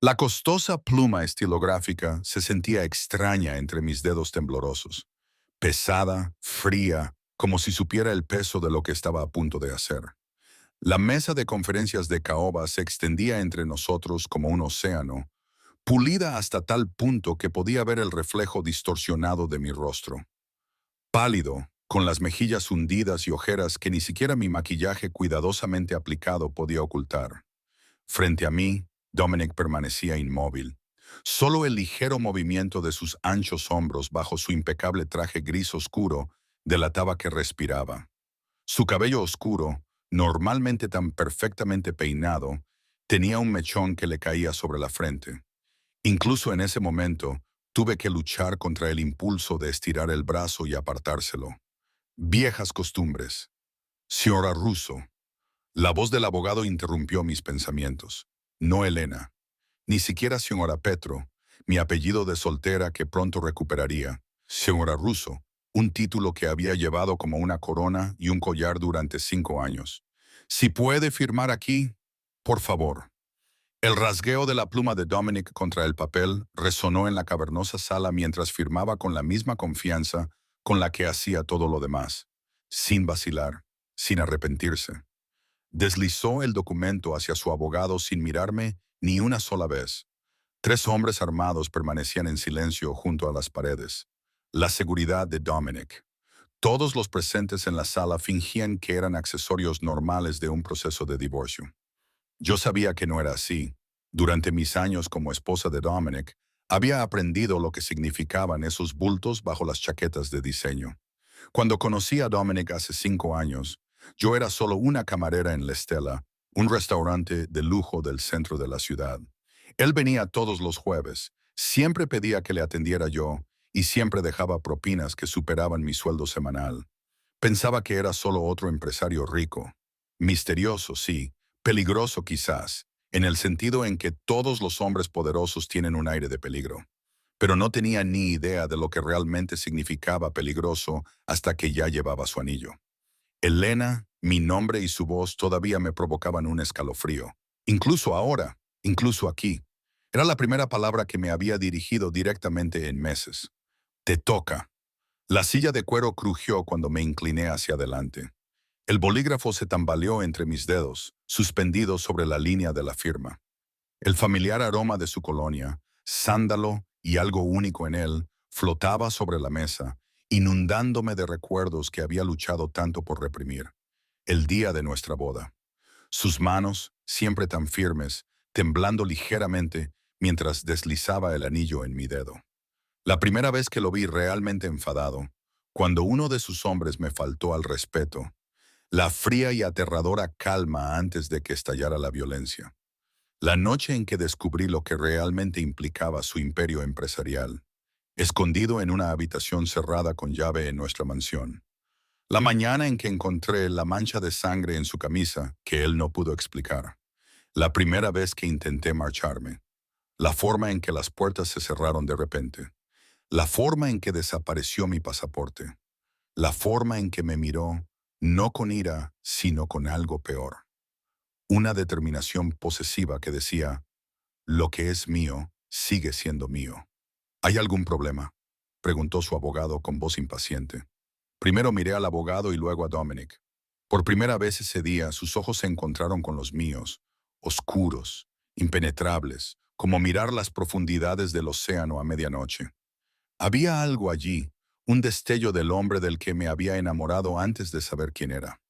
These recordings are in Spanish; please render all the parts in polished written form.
La costosa pluma estilográfica se sentía extraña entre mis dedos temblorosos, pesada, fría, como si supiera el peso de lo que estaba a punto de hacer. La mesa de conferencias de caoba se extendía entre nosotros como un océano, pulida hasta tal punto que podía ver el reflejo distorsionado de mi rostro. Pálido, con las mejillas hundidas y ojeras que ni siquiera mi maquillaje cuidadosamente aplicado podía ocultar. Frente a mí, Dominic permanecía inmóvil. Solo el ligero movimiento de sus anchos hombros bajo su impecable traje gris oscuro delataba que respiraba. Su cabello oscuro, normalmente tan perfectamente peinado, tenía un mechón que le caía sobre la frente. Incluso en ese momento, tuve que luchar contra el impulso de estirar el brazo y apartárselo. Viejas costumbres. Señora Russo. La voz del abogado interrumpió mis pensamientos. No Elena, ni siquiera señora Petro, mi apellido de soltera que pronto recuperaría. Señora Russo, un título que había llevado como una corona y un collar durante 5 años. Si puede firmar aquí, por favor. El rasgueo de la pluma de Dominic contra el papel resonó en la cavernosa sala mientras firmaba con la misma confianza con la que hacía todo lo demás, sin vacilar, sin arrepentirse. Deslizó el documento hacia su abogado sin mirarme ni una sola vez. 3 hombres armados permanecían en silencio junto a las paredes. La seguridad de Dominic. Todos los presentes en la sala fingían que eran accesorios normales de un proceso de divorcio. Yo sabía que no era así. Durante mis años como esposa de Dominic, había aprendido lo que significaban esos bultos bajo las chaquetas de diseño. Cuando conocí a Dominic hace 5 años, yo era solo una camarera en La Stella, un restaurante de lujo del centro de la ciudad. Él venía todos los jueves, siempre pedía que le atendiera yo y siempre dejaba propinas que superaban mi sueldo semanal. Pensaba que era solo otro empresario rico. Misterioso, sí, peligroso quizás, en el sentido en que todos los hombres poderosos tienen un aire de peligro. Pero no tenía ni idea de lo que realmente significaba peligroso hasta que ya llevaba su anillo. Elena, mi nombre y su voz todavía me provocaban un escalofrío. Incluso ahora, incluso aquí. Era la primera palabra que me había dirigido directamente en meses. Te toca. La silla de cuero crujió cuando me incliné hacia adelante. El bolígrafo se tambaleó entre mis dedos, suspendido sobre la línea de la firma. El familiar aroma de su colonia, sándalo y algo único en él, flotaba sobre la mesa, inundándome de recuerdos que había luchado tanto por reprimir. El día de nuestra boda. Sus manos, siempre tan firmes, temblando ligeramente mientras deslizaba el anillo en mi dedo. La primera vez que lo vi realmente enfadado, cuando uno de sus hombres me faltó al respeto, la fría y aterradora calma antes de que estallara la violencia. La noche en que descubrí lo que realmente implicaba su imperio empresarial, escondido en una habitación cerrada con llave en nuestra mansión. La mañana en que encontré la mancha de sangre en su camisa que él no pudo explicar. La primera vez que intenté marcharme. La forma en que las puertas se cerraron de repente. La forma en que desapareció mi pasaporte. La forma en que me miró, no con ira, sino con algo peor. Una determinación posesiva que decía, lo que es mío, sigue siendo mío. ¿Hay algún problema?, preguntó su abogado con voz impaciente. Primero miré al abogado y luego a Dominic. Por primera vez ese día sus ojos se encontraron con los míos, oscuros, impenetrables, como mirar las profundidades del océano a medianoche. Había algo allí, un destello del hombre del que me había enamorado antes de saber quién era.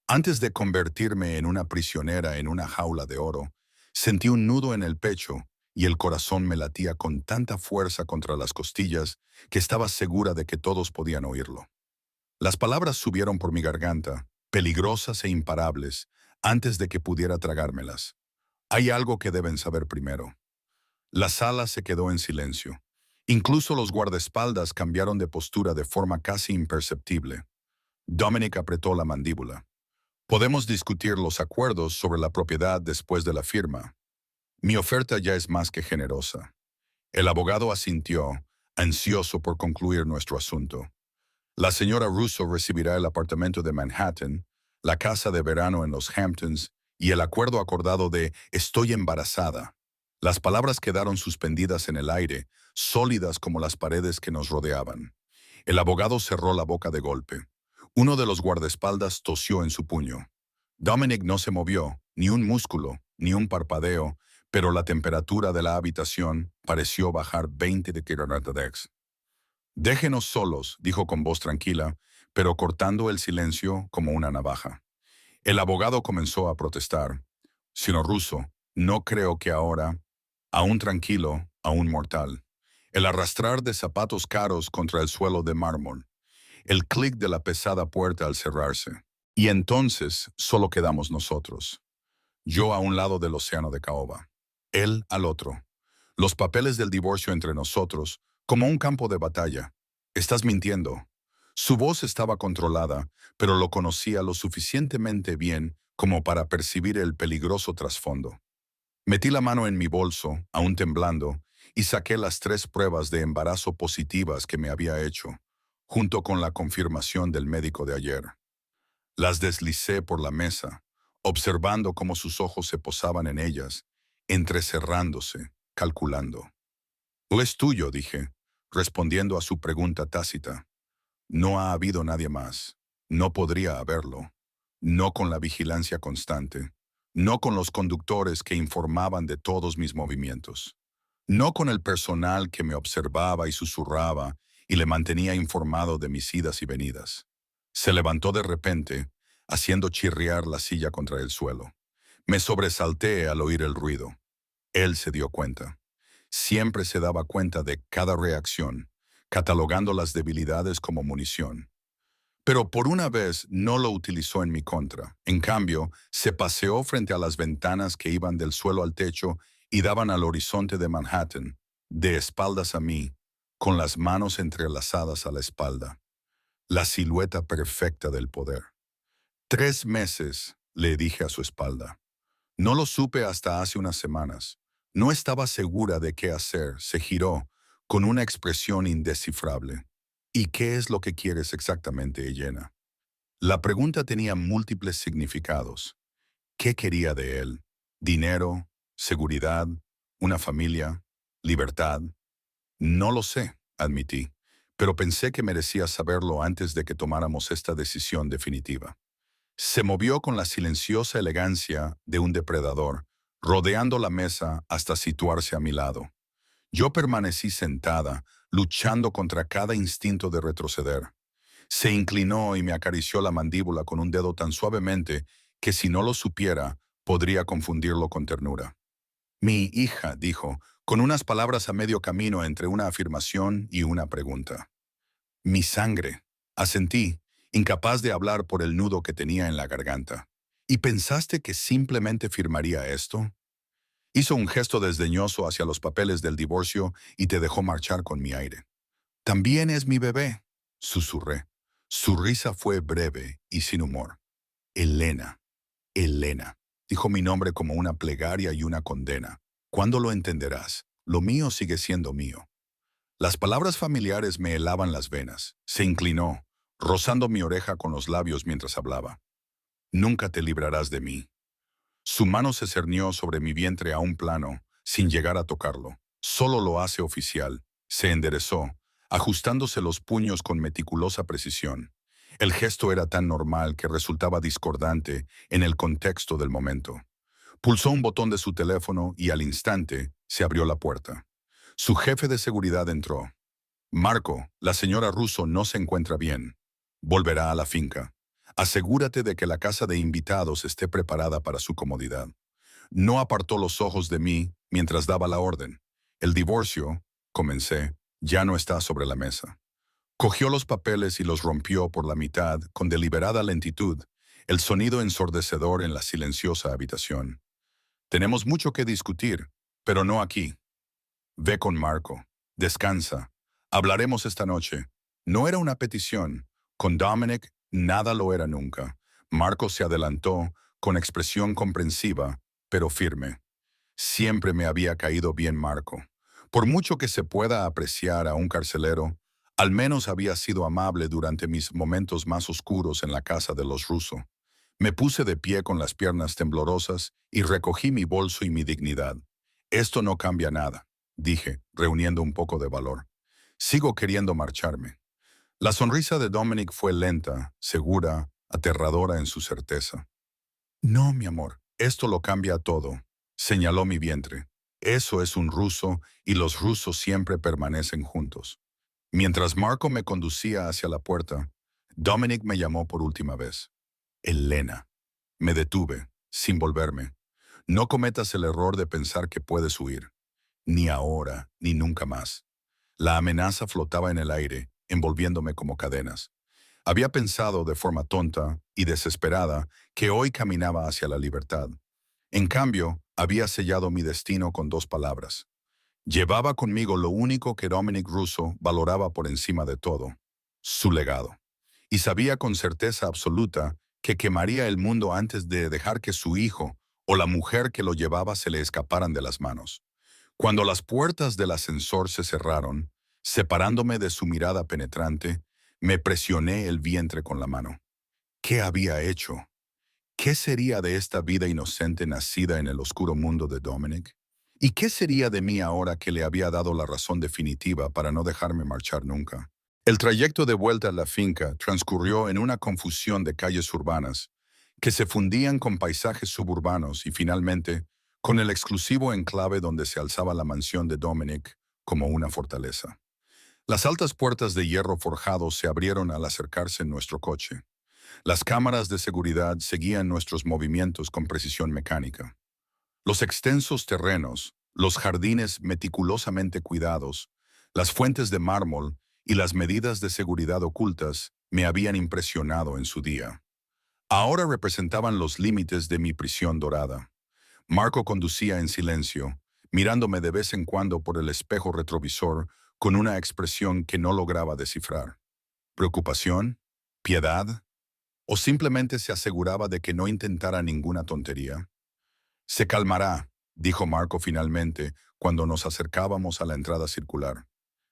Antes de convertirme en una prisionera en una jaula de oro, sentí un nudo en el pecho y el corazón me latía con tanta fuerza contra las costillas que estaba segura de que todos podían oírlo. Las palabras subieron por mi garganta, peligrosas e imparables, antes de que pudiera tragármelas. Hay algo que deben saber primero. La sala se quedó en silencio. Incluso los guardaespaldas cambiaron de postura de forma casi imperceptible. Dominic apretó la mandíbula. Podemos discutir los acuerdos sobre la propiedad después de la firma. Mi oferta ya es más que generosa. El abogado asintió, ansioso por concluir nuestro asunto. La señora Russo recibirá el apartamento de Manhattan, la casa de verano en los Hamptons y el acuerdo acordado de «estoy embarazada». Las palabras quedaron suspendidas en el aire, sólidas como las paredes que nos rodeaban. El abogado cerró la boca de golpe. Uno de los guardaespaldas tosió en su puño. Dominic no se movió, ni un músculo, ni un parpadeo, pero la temperatura de la habitación pareció bajar 20 de Fahrenheit. Déjenos solos, dijo con voz tranquila, pero cortando el silencio como una navaja. El abogado comenzó a protestar. Señor Russo, no creo que ahora, aún tranquilo, aún mortal. El arrastrar de zapatos caros contra el suelo de mármol. El clic de la pesada puerta al cerrarse. Y entonces solo quedamos nosotros. Yo a un lado del océano de caoba. Él al otro. Los papeles del divorcio entre nosotros, como un campo de batalla. Estás mintiendo. Su voz estaba controlada, pero lo conocía lo suficientemente bien como para percibir el peligroso trasfondo. Metí la mano en mi bolso, aún temblando, y saqué las 3 pruebas de embarazo positivas que me había hecho, junto con la confirmación del médico de ayer. Las deslicé por la mesa, observando cómo sus ojos se posaban en ellas, entrecerrándose, calculando. «Lo es tuyo», dije, respondiendo a su pregunta tácita. No ha habido nadie más. No podría haberlo. No con la vigilancia constante. No con los conductores que informaban de todos mis movimientos. No con el personal que me observaba y susurraba y le mantenía informado de mis idas y venidas. Se levantó de repente, haciendo chirriar la silla contra el suelo. Me sobresalté al oír el ruido. Él se dio cuenta. Siempre se daba cuenta de cada reacción, catalogando las debilidades como munición. Pero por una vez no lo utilizó en mi contra. En cambio, se paseó frente a las ventanas que iban del suelo al techo y daban al horizonte de Manhattan, de espaldas a mí, con las manos entrelazadas a la espalda. La silueta perfecta del poder. 3 meses, le dije a su espalda. No lo supe hasta hace unas semanas. No estaba segura de qué hacer. Se giró, con una expresión indescifrable. ¿Y qué es lo que quieres exactamente, Elena? La pregunta tenía múltiples significados. ¿Qué quería de él? ¿Dinero? ¿Seguridad? ¿Una familia? ¿Libertad? No lo sé, admití, pero pensé que merecía saberlo antes de que tomáramos esta decisión definitiva. Se movió con la silenciosa elegancia de un depredador, rodeando la mesa hasta situarse a mi lado. Yo permanecí sentada, luchando contra cada instinto de retroceder. Se inclinó y me acarició la mandíbula con un dedo tan suavemente que si no lo supiera, podría confundirlo con ternura. Mi hija, dijo, con unas palabras a medio camino entre una afirmación y una pregunta. Mi sangre, asentí, incapaz de hablar por el nudo que tenía en la garganta. ¿Y pensaste que simplemente firmaría esto? Hizo un gesto desdeñoso hacia los papeles del divorcio y te dejó marchar con mi aire. También es mi bebé, susurré. Su risa fue breve y sin humor. Elena, Elena, dijo mi nombre como una plegaria y una condena. ¿Cuándo lo entenderás? Lo mío sigue siendo mío. Las palabras familiares me helaban las venas. Se inclinó, rozando mi oreja con los labios mientras hablaba. Nunca te librarás de mí. Su mano se cernió sobre mi vientre a un plano, sin llegar a tocarlo. Solo lo hace oficial. Se enderezó, ajustándose los puños con meticulosa precisión. El gesto era tan normal que resultaba discordante en el contexto del momento. Pulsó un botón de su teléfono y al instante se abrió la puerta. Su jefe de seguridad entró. Marco, la señora Russo no se encuentra bien. Volverá a la finca. Asegúrate de que la casa de invitados esté preparada para su comodidad. No apartó los ojos de mí mientras daba la orden. El divorcio, comencé, ya no está sobre la mesa. Cogió los papeles y los rompió por la mitad con deliberada lentitud, el sonido ensordecedor en la silenciosa habitación. Tenemos mucho que discutir, pero no aquí. Ve con Marco. Descansa. Hablaremos esta noche. No era una petición. Con Dominic nada lo era nunca. Marco se adelantó con expresión comprensiva, pero firme. Siempre me había caído bien Marco. Por mucho que se pueda apreciar a un carcelero, al menos había sido amable durante mis momentos más oscuros en la casa de los Russo. Me puse de pie con las piernas temblorosas y recogí mi bolso y mi dignidad. Esto no cambia nada, dije, reuniendo un poco de valor. Sigo queriendo marcharme. La sonrisa de Dominic fue lenta, segura, aterradora en su certeza. No, mi amor, esto lo cambia todo, señaló mi vientre. Eso es un ruso y los rusos siempre permanecen juntos. Mientras Marco me conducía hacia la puerta, Dominic me llamó por última vez. Elena. Me detuve, sin volverme. No cometas el error de pensar que puedes huir. Ni ahora, ni nunca más. La amenaza flotaba en el aire, envolviéndome como cadenas. Había pensado de forma tonta y desesperada que hoy caminaba hacia la libertad. En cambio, había sellado mi destino con dos palabras. Llevaba conmigo lo único que Dominic Russo valoraba por encima de todo, su legado. Y sabía con certeza absoluta que quemaría el mundo antes de dejar que su hijo o la mujer que lo llevaba se le escaparan de las manos. Cuando las puertas del ascensor se cerraron, separándome de su mirada penetrante, me presioné el vientre con la mano. ¿Qué había hecho? ¿Qué sería de esta vida inocente nacida en el oscuro mundo de Dominic? ¿Y qué sería de mí ahora que le había dado la razón definitiva para no dejarme marchar nunca? El trayecto de vuelta a la finca transcurrió en una confusión de calles urbanas que se fundían con paisajes suburbanos y finalmente con el exclusivo enclave donde se alzaba la mansión de Dominic como una fortaleza. Las altas puertas de hierro forjado se abrieron al acercarse en nuestro coche. Las cámaras de seguridad seguían nuestros movimientos con precisión mecánica. Los extensos terrenos, los jardines meticulosamente cuidados, las fuentes de mármol y las medidas de seguridad ocultas me habían impresionado en su día. Ahora representaban los límites de mi prisión dorada. Marco conducía en silencio, mirándome de vez en cuando por el espejo retrovisor con una expresión que no lograba descifrar. ¿Preocupación? ¿Piedad? ¿O simplemente se aseguraba de que no intentara ninguna tontería? Se calmará, dijo Marco finalmente, cuando nos acercábamos a la entrada circular.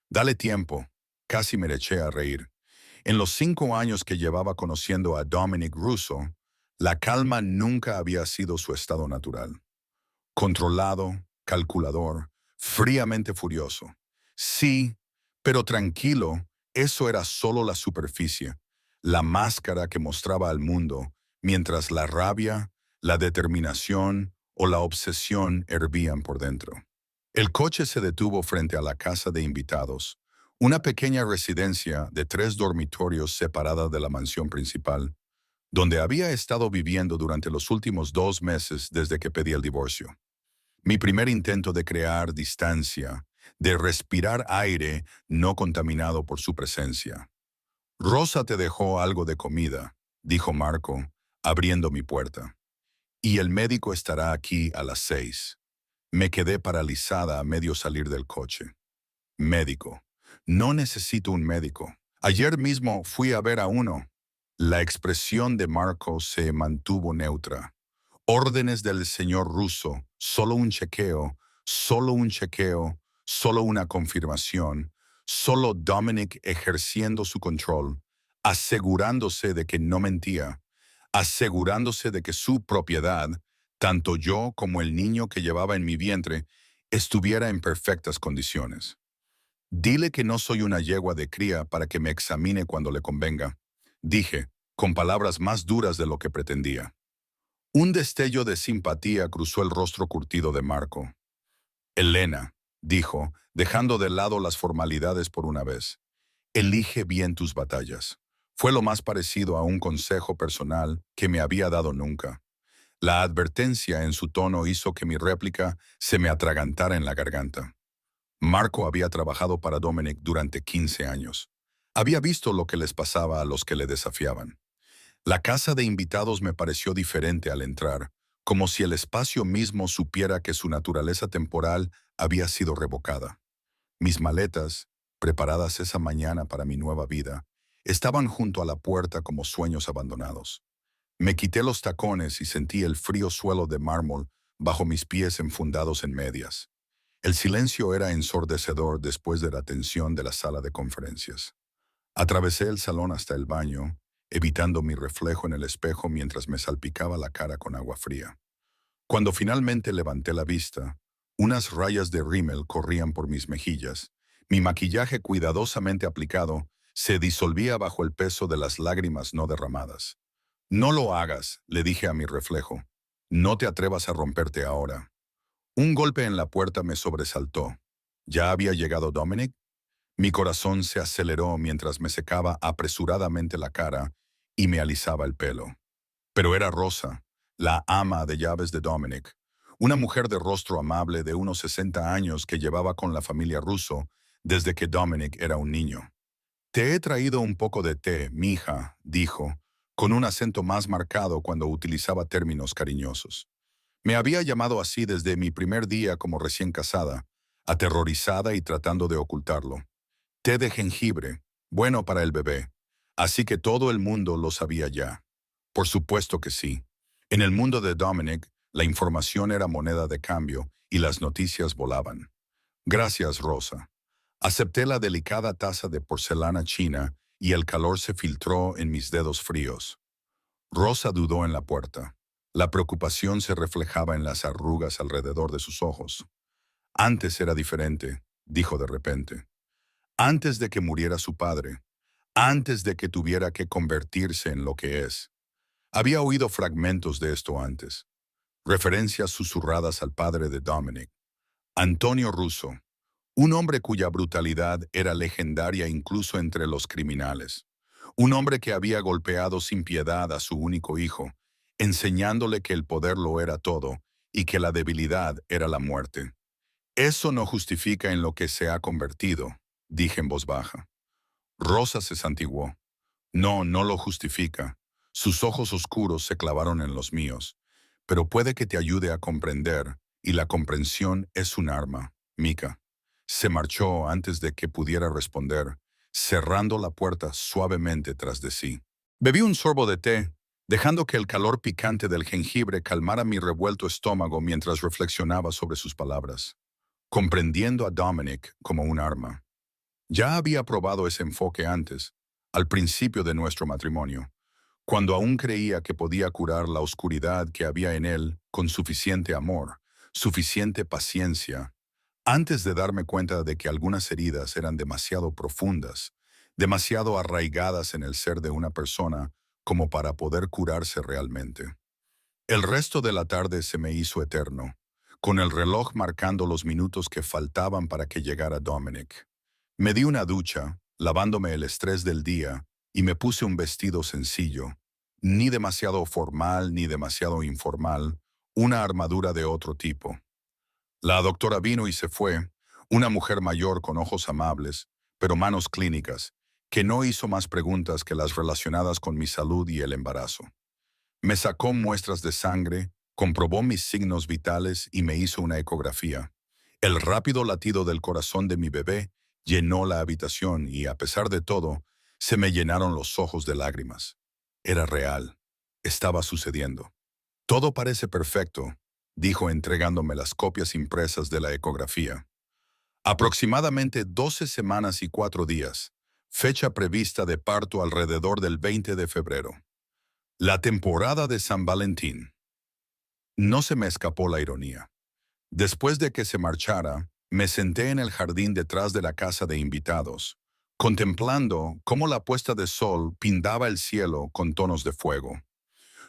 Dale tiempo. Casi me eché a reír. En los 5 años que llevaba conociendo a Dominic Russo, la calma nunca había sido su estado natural. Controlado, calculador, fríamente furioso. Sí, pero tranquilo, eso era solo la superficie, la máscara que mostraba al mundo, mientras la rabia, la determinación o la obsesión hervían por dentro. El coche se detuvo frente a la casa de invitados, una pequeña residencia de 3 dormitorios separada de la mansión principal, donde había estado viviendo durante los últimos 2 meses desde que pedí el divorcio. Mi primer intento de crear distancia, de respirar aire no contaminado por su presencia. Rosa te dejó algo de comida, dijo Marco, abriendo mi puerta. Y el médico estará aquí a las 6. Me quedé paralizada a medio salir del coche. Médico. No necesito un médico. Ayer mismo fui a ver a uno. La expresión de Marco se mantuvo neutra. Órdenes del señor Russo, solo un chequeo, solo una confirmación, solo Dominic ejerciendo su control, asegurándose de que no mentía, asegurándose de que su propiedad, tanto yo como el niño que llevaba en mi vientre, estuviera en perfectas condiciones. Dile que no soy una yegua de cría para que me examine cuando le convenga, dije, con palabras más duras de lo que pretendía. Un destello de simpatía cruzó el rostro curtido de Marco. Elena, dijo, dejando de lado las formalidades por una vez, elige bien tus batallas. Fue lo más parecido a un consejo personal que me había dado nunca. La advertencia en su tono hizo que mi réplica se me atragantara en la garganta. Marco había trabajado para Dominic durante 15 años. Había visto lo que les pasaba a los que le desafiaban. La casa de invitados me pareció diferente al entrar, como si el espacio mismo supiera que su naturaleza temporal había sido revocada. Mis maletas, preparadas esa mañana para mi nueva vida, estaban junto a la puerta como sueños abandonados. Me quité los tacones y sentí el frío suelo de mármol bajo mis pies enfundados en medias. El silencio era ensordecedor después de la tensión de la sala de conferencias. Atravesé el salón hasta el baño, evitando mi reflejo en el espejo mientras me salpicaba la cara con agua fría. Cuando finalmente levanté la vista, Unas rayas de rímel corrían por mis mejillas. Mi maquillaje cuidadosamente aplicado se disolvía bajo el peso de las lágrimas no derramadas. No lo hagas, le dije a mi reflejo. No te atrevas a romperte ahora. Un golpe en la puerta me sobresaltó. ¿Ya había llegado Dominic? Mi corazón se aceleró mientras me secaba apresuradamente la cara y me alisaba el pelo. Pero era Rosa, la ama de llaves de Dominic, una mujer de rostro amable de unos 60 años que llevaba con la familia Russo desde que Dominic era un niño. Te he traído un poco de té, mija, dijo, con un acento más marcado cuando utilizaba términos cariñosos. Me había llamado así desde mi primer día como recién casada, aterrorizada y tratando de ocultarlo. Té de jengibre, bueno para el bebé. Así que todo el mundo lo sabía ya. Por supuesto que sí. En el mundo de Dominic, la información era moneda de cambio y las noticias volaban. Gracias, Rosa. Acepté la delicada taza de porcelana china y el calor se filtró en mis dedos fríos. Rosa dudó en la puerta. La preocupación se reflejaba en las arrugas alrededor de sus ojos. Antes era diferente, dijo de repente. Antes de que muriera su padre, antes de que tuviera que convertirse en lo que es. Había oído fragmentos de esto antes, referencias susurradas al padre de Dominic, Antonio Russo, un hombre cuya brutalidad era legendaria incluso entre los criminales, un hombre que había golpeado sin piedad a su único hijo, enseñándole que el poder lo era todo y que la debilidad era la muerte. Eso no justifica en lo que se ha convertido, dije en voz baja. Rosa se santiguó. No, no lo justifica. Sus ojos oscuros se clavaron en los míos. Pero puede que te ayude a comprender, y la comprensión es un arma, Mika. Se marchó antes de que pudiera responder, cerrando la puerta suavemente tras de sí. Bebí un sorbo de té, dejando que el calor picante del jengibre calmara mi revuelto estómago mientras reflexionaba sobre sus palabras, comprendiendo a Dominic como un arma. Ya había probado ese enfoque antes, al principio de nuestro matrimonio, cuando aún creía que podía curar la oscuridad que había en él con suficiente amor, suficiente paciencia, antes de darme cuenta de que algunas heridas eran demasiado profundas, demasiado arraigadas en el ser de una persona como para poder curarse realmente. El resto de la tarde se me hizo eterno, con el reloj marcando los minutos que faltaban para que llegara Dominic. Me di una ducha, lavándome el estrés del día, y me puse un vestido sencillo, ni demasiado formal ni demasiado informal, una armadura de otro tipo. La doctora vino y se fue, una mujer mayor con ojos amables, pero manos clínicas, que no hizo más preguntas que las relacionadas con mi salud y el embarazo. Me sacó muestras de sangre, comprobó mis signos vitales y me hizo una ecografía. El rápido latido del corazón de mi bebé llenó la habitación y, a pesar de todo, se me llenaron los ojos de lágrimas. Era real. Estaba sucediendo. Todo parece perfecto, dijo entregándome las copias impresas de la ecografía. Aproximadamente 12 semanas y 4 días. Fecha prevista de parto alrededor del 20 de febrero. La temporada de San Valentín. No se me escapó la ironía. Después de que se marchara, me senté en el jardín detrás de la casa de invitados, contemplando cómo la puesta de sol pintaba el cielo con tonos de fuego.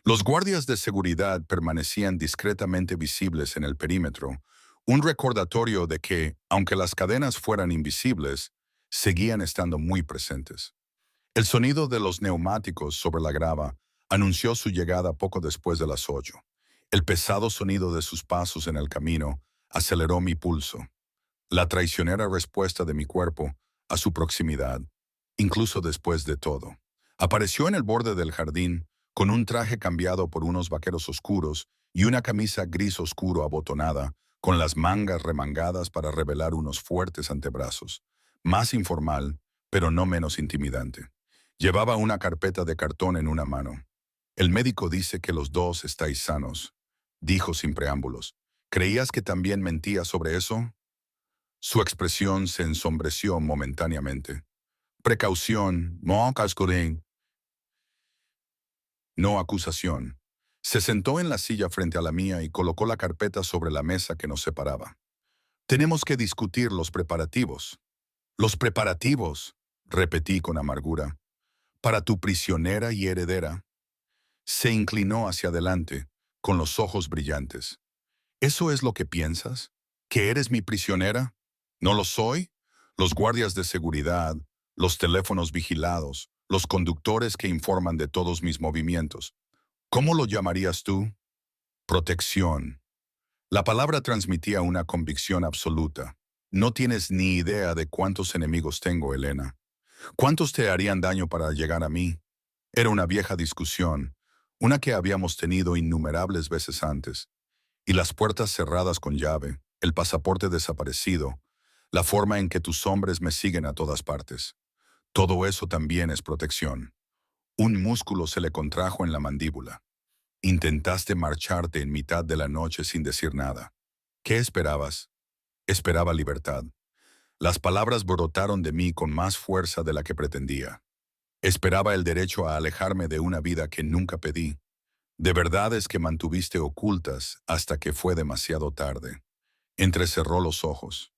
Los guardias de seguridad permanecían discretamente visibles en el perímetro, un recordatorio de que, aunque las cadenas fueran invisibles, seguían estando muy presentes. El sonido de los neumáticos sobre la grava anunció su llegada poco después de las 8. El pesado sonido de sus pasos en el camino aceleró mi pulso, la traicionera respuesta de mi cuerpo a su proximidad, incluso después de todo. Apareció en el borde del jardín, con un traje cambiado por unos vaqueros oscuros y una camisa gris oscuro abotonada, con las mangas remangadas para revelar unos fuertes antebrazos. Más informal, pero no menos intimidante. Llevaba una carpeta de cartón en una mano. El médico dice que los dos estáis sanos, dijo sin preámbulos. ¿Creías que también mentía sobre eso? Su expresión se ensombreció momentáneamente. Precaución, no cascurín. No acusación. Se sentó en la silla frente a la mía y colocó la carpeta sobre la mesa que nos separaba. Tenemos que discutir los preparativos. Los preparativos, repetí con amargura, para tu prisionera y heredera. Se inclinó hacia adelante, con los ojos brillantes. ¿Eso es lo que piensas? ¿Que eres mi prisionera? ¿No lo soy? Los guardias de seguridad, los teléfonos vigilados, los conductores que informan de todos mis movimientos. ¿Cómo lo llamarías tú? Protección. La palabra transmitía una convicción absoluta. No tienes ni idea de cuántos enemigos tengo, Elena. ¿Cuántos te harían daño para llegar a mí? Era una vieja discusión, una que habíamos tenido innumerables veces antes. Y las puertas cerradas con llave, el pasaporte desaparecido, la forma en que tus hombres me siguen a todas partes. Todo eso también es protección. Un músculo se le contrajo en la mandíbula. Intentaste marcharte en mitad de la noche sin decir nada. ¿Qué esperabas? Esperaba libertad. Las palabras brotaron de mí con más fuerza de la que pretendía. Esperaba el derecho a alejarme de una vida que nunca pedí, de verdades que mantuviste ocultas hasta que fue demasiado tarde. Entrecerró los ojos.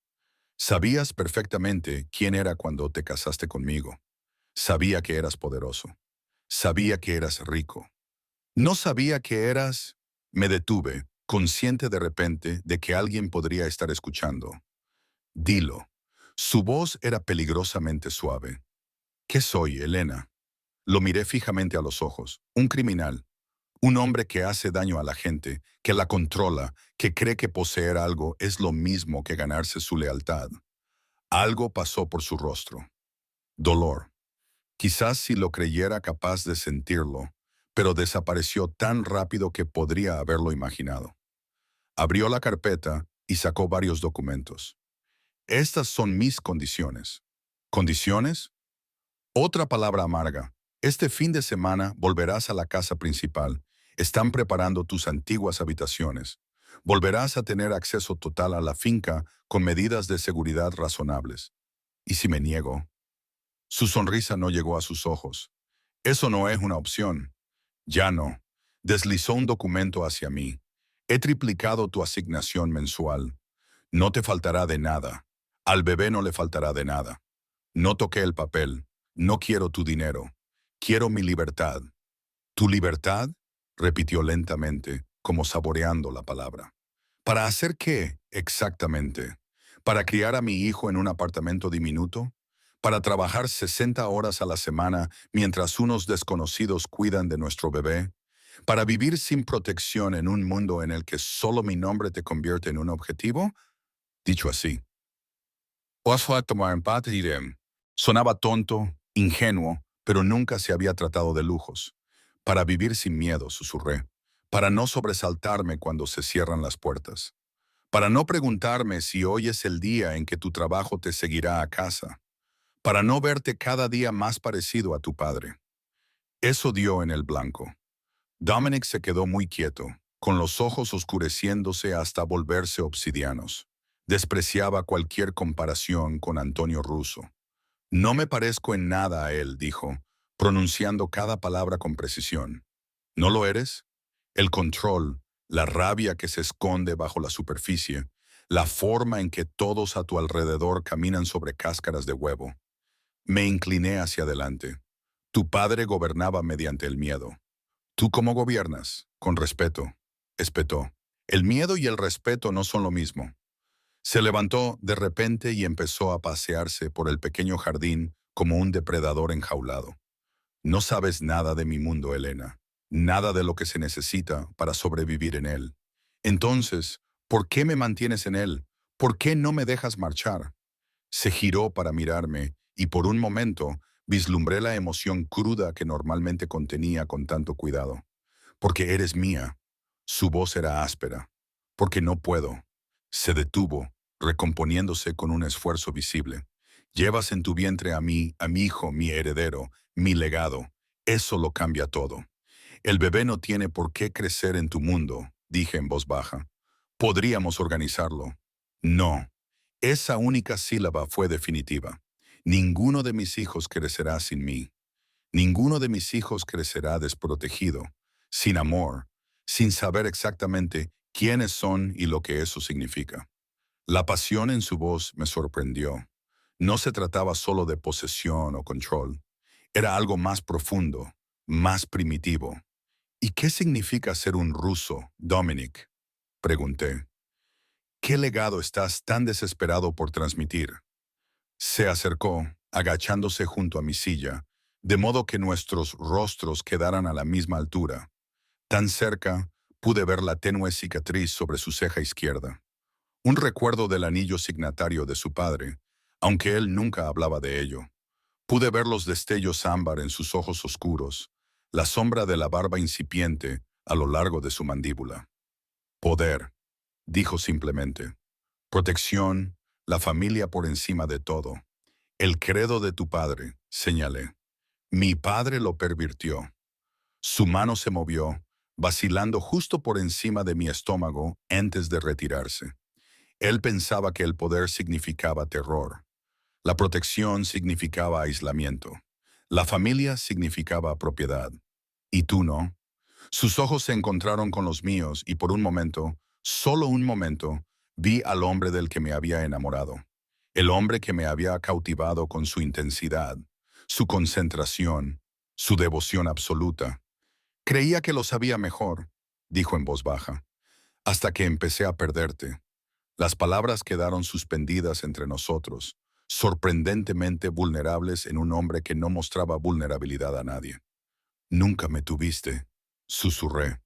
Sabías perfectamente quién era cuando te casaste conmigo. Sabía que eras poderoso. Sabía que eras rico. No sabía que eras... Me detuve, consciente de repente de que alguien podría estar escuchando. Dilo. Su voz era peligrosamente suave. ¿Qué soy, Elena? Lo miré fijamente a los ojos. Un criminal. Un hombre que hace daño a la gente, que la controla, que cree que poseer algo es lo mismo que ganarse su lealtad. Algo pasó por su rostro. Dolor. Quizás si lo creyera capaz de sentirlo, pero desapareció tan rápido que podría haberlo imaginado. Abrió la carpeta y sacó varios documentos. Estas son mis condiciones. ¿Condiciones? Otra palabra amarga. Este fin de semana volverás a la casa principal. Están preparando tus antiguas habitaciones. Volverás a tener acceso total a la finca con medidas de seguridad razonables. ¿Y si me niego? Su sonrisa no llegó a sus ojos. Eso no es una opción. Ya no. Deslizó un documento hacia mí. He triplicado tu asignación mensual. No te faltará de nada. Al bebé no le faltará de nada. No toqué el papel. No quiero tu dinero. Quiero mi libertad. ¿Tu libertad? Repitió lentamente, como saboreando la palabra. ¿Para hacer qué, exactamente? ¿Para criar a mi hijo en un apartamento diminuto? ¿Para trabajar 60 horas a la semana mientras unos desconocidos cuidan de nuestro bebé? ¿Para vivir sin protección en un mundo en el que solo mi nombre te convierte en un objetivo? Dicho así. Sonaba tonto, ingenuo, pero nunca se había tratado de lujos. Para vivir sin miedo, susurré. Para no sobresaltarme cuando se cierran las puertas. Para no preguntarme si hoy es el día en que tu trabajo te seguirá a casa. Para no verte cada día más parecido a tu padre. Eso dio en el blanco. Dominic se quedó muy quieto, con los ojos oscureciéndose hasta volverse obsidianos. Despreciaba cualquier comparación con Antonio Russo. No me parezco en nada a él, dijo, pronunciando cada palabra con precisión. ¿No lo eres? El control, la rabia que se esconde bajo la superficie, la forma en que todos a tu alrededor caminan sobre cáscaras de huevo. Me incliné hacia adelante. Tu padre gobernaba mediante el miedo. ¿Tú cómo gobiernas? Con respeto. Espetó. El miedo y el respeto no son lo mismo. Se levantó de repente y empezó a pasearse por el pequeño jardín como un depredador enjaulado. No sabes nada de mi mundo, Elena. Nada de lo que se necesita para sobrevivir en él. Entonces, ¿por qué me mantienes en él? ¿Por qué no me dejas marchar? Se giró para mirarme y por un momento vislumbré la emoción cruda que normalmente contenía con tanto cuidado. Porque eres mía. Su voz era áspera. Porque no puedo. Se detuvo, recomponiéndose con un esfuerzo visible. Llevas en tu vientre a mí, a mi hijo, mi heredero, mi legado. Eso lo cambia todo. El bebé no tiene por qué crecer en tu mundo, dije en voz baja. Podríamos organizarlo. No. Esa única sílaba fue definitiva. Ninguno de mis hijos crecerá sin mí. Ninguno de mis hijos crecerá desprotegido, sin amor, sin saber exactamente quiénes son y lo que eso significa. La pasión en su voz me sorprendió. No se trataba solo de posesión o control. Era algo más profundo, más primitivo. ¿Y qué significa ser un ruso, Dominic? Pregunté. ¿Qué legado estás tan desesperado por transmitir? Se acercó, agachándose junto a mi silla, de modo que nuestros rostros quedaran a la misma altura. Tan cerca, pude ver la tenue cicatriz sobre su ceja izquierda. Un recuerdo del anillo signatario de su padre, aunque él nunca hablaba de ello. Pude ver los destellos ámbar en sus ojos oscuros, la sombra de la barba incipiente a lo largo de su mandíbula. Poder, dijo simplemente. Protección, la familia por encima de todo. El credo de tu padre, señalé. Mi padre lo pervirtió. Su mano se movió, vacilando justo por encima de mi estómago antes de retirarse. Él pensaba que el poder significaba terror. La protección significaba aislamiento. La familia significaba propiedad. ¿Y tú no? Sus ojos se encontraron con los míos y por un momento, solo un momento, vi al hombre del que me había enamorado. El hombre que me había cautivado con su intensidad, su concentración, su devoción absoluta. Creía que lo sabía mejor, dijo en voz baja, hasta que empecé a perderte. Las palabras quedaron suspendidas entre nosotros, sorprendentemente vulnerables en un hombre que no mostraba vulnerabilidad a nadie. Nunca me tuviste, susurré.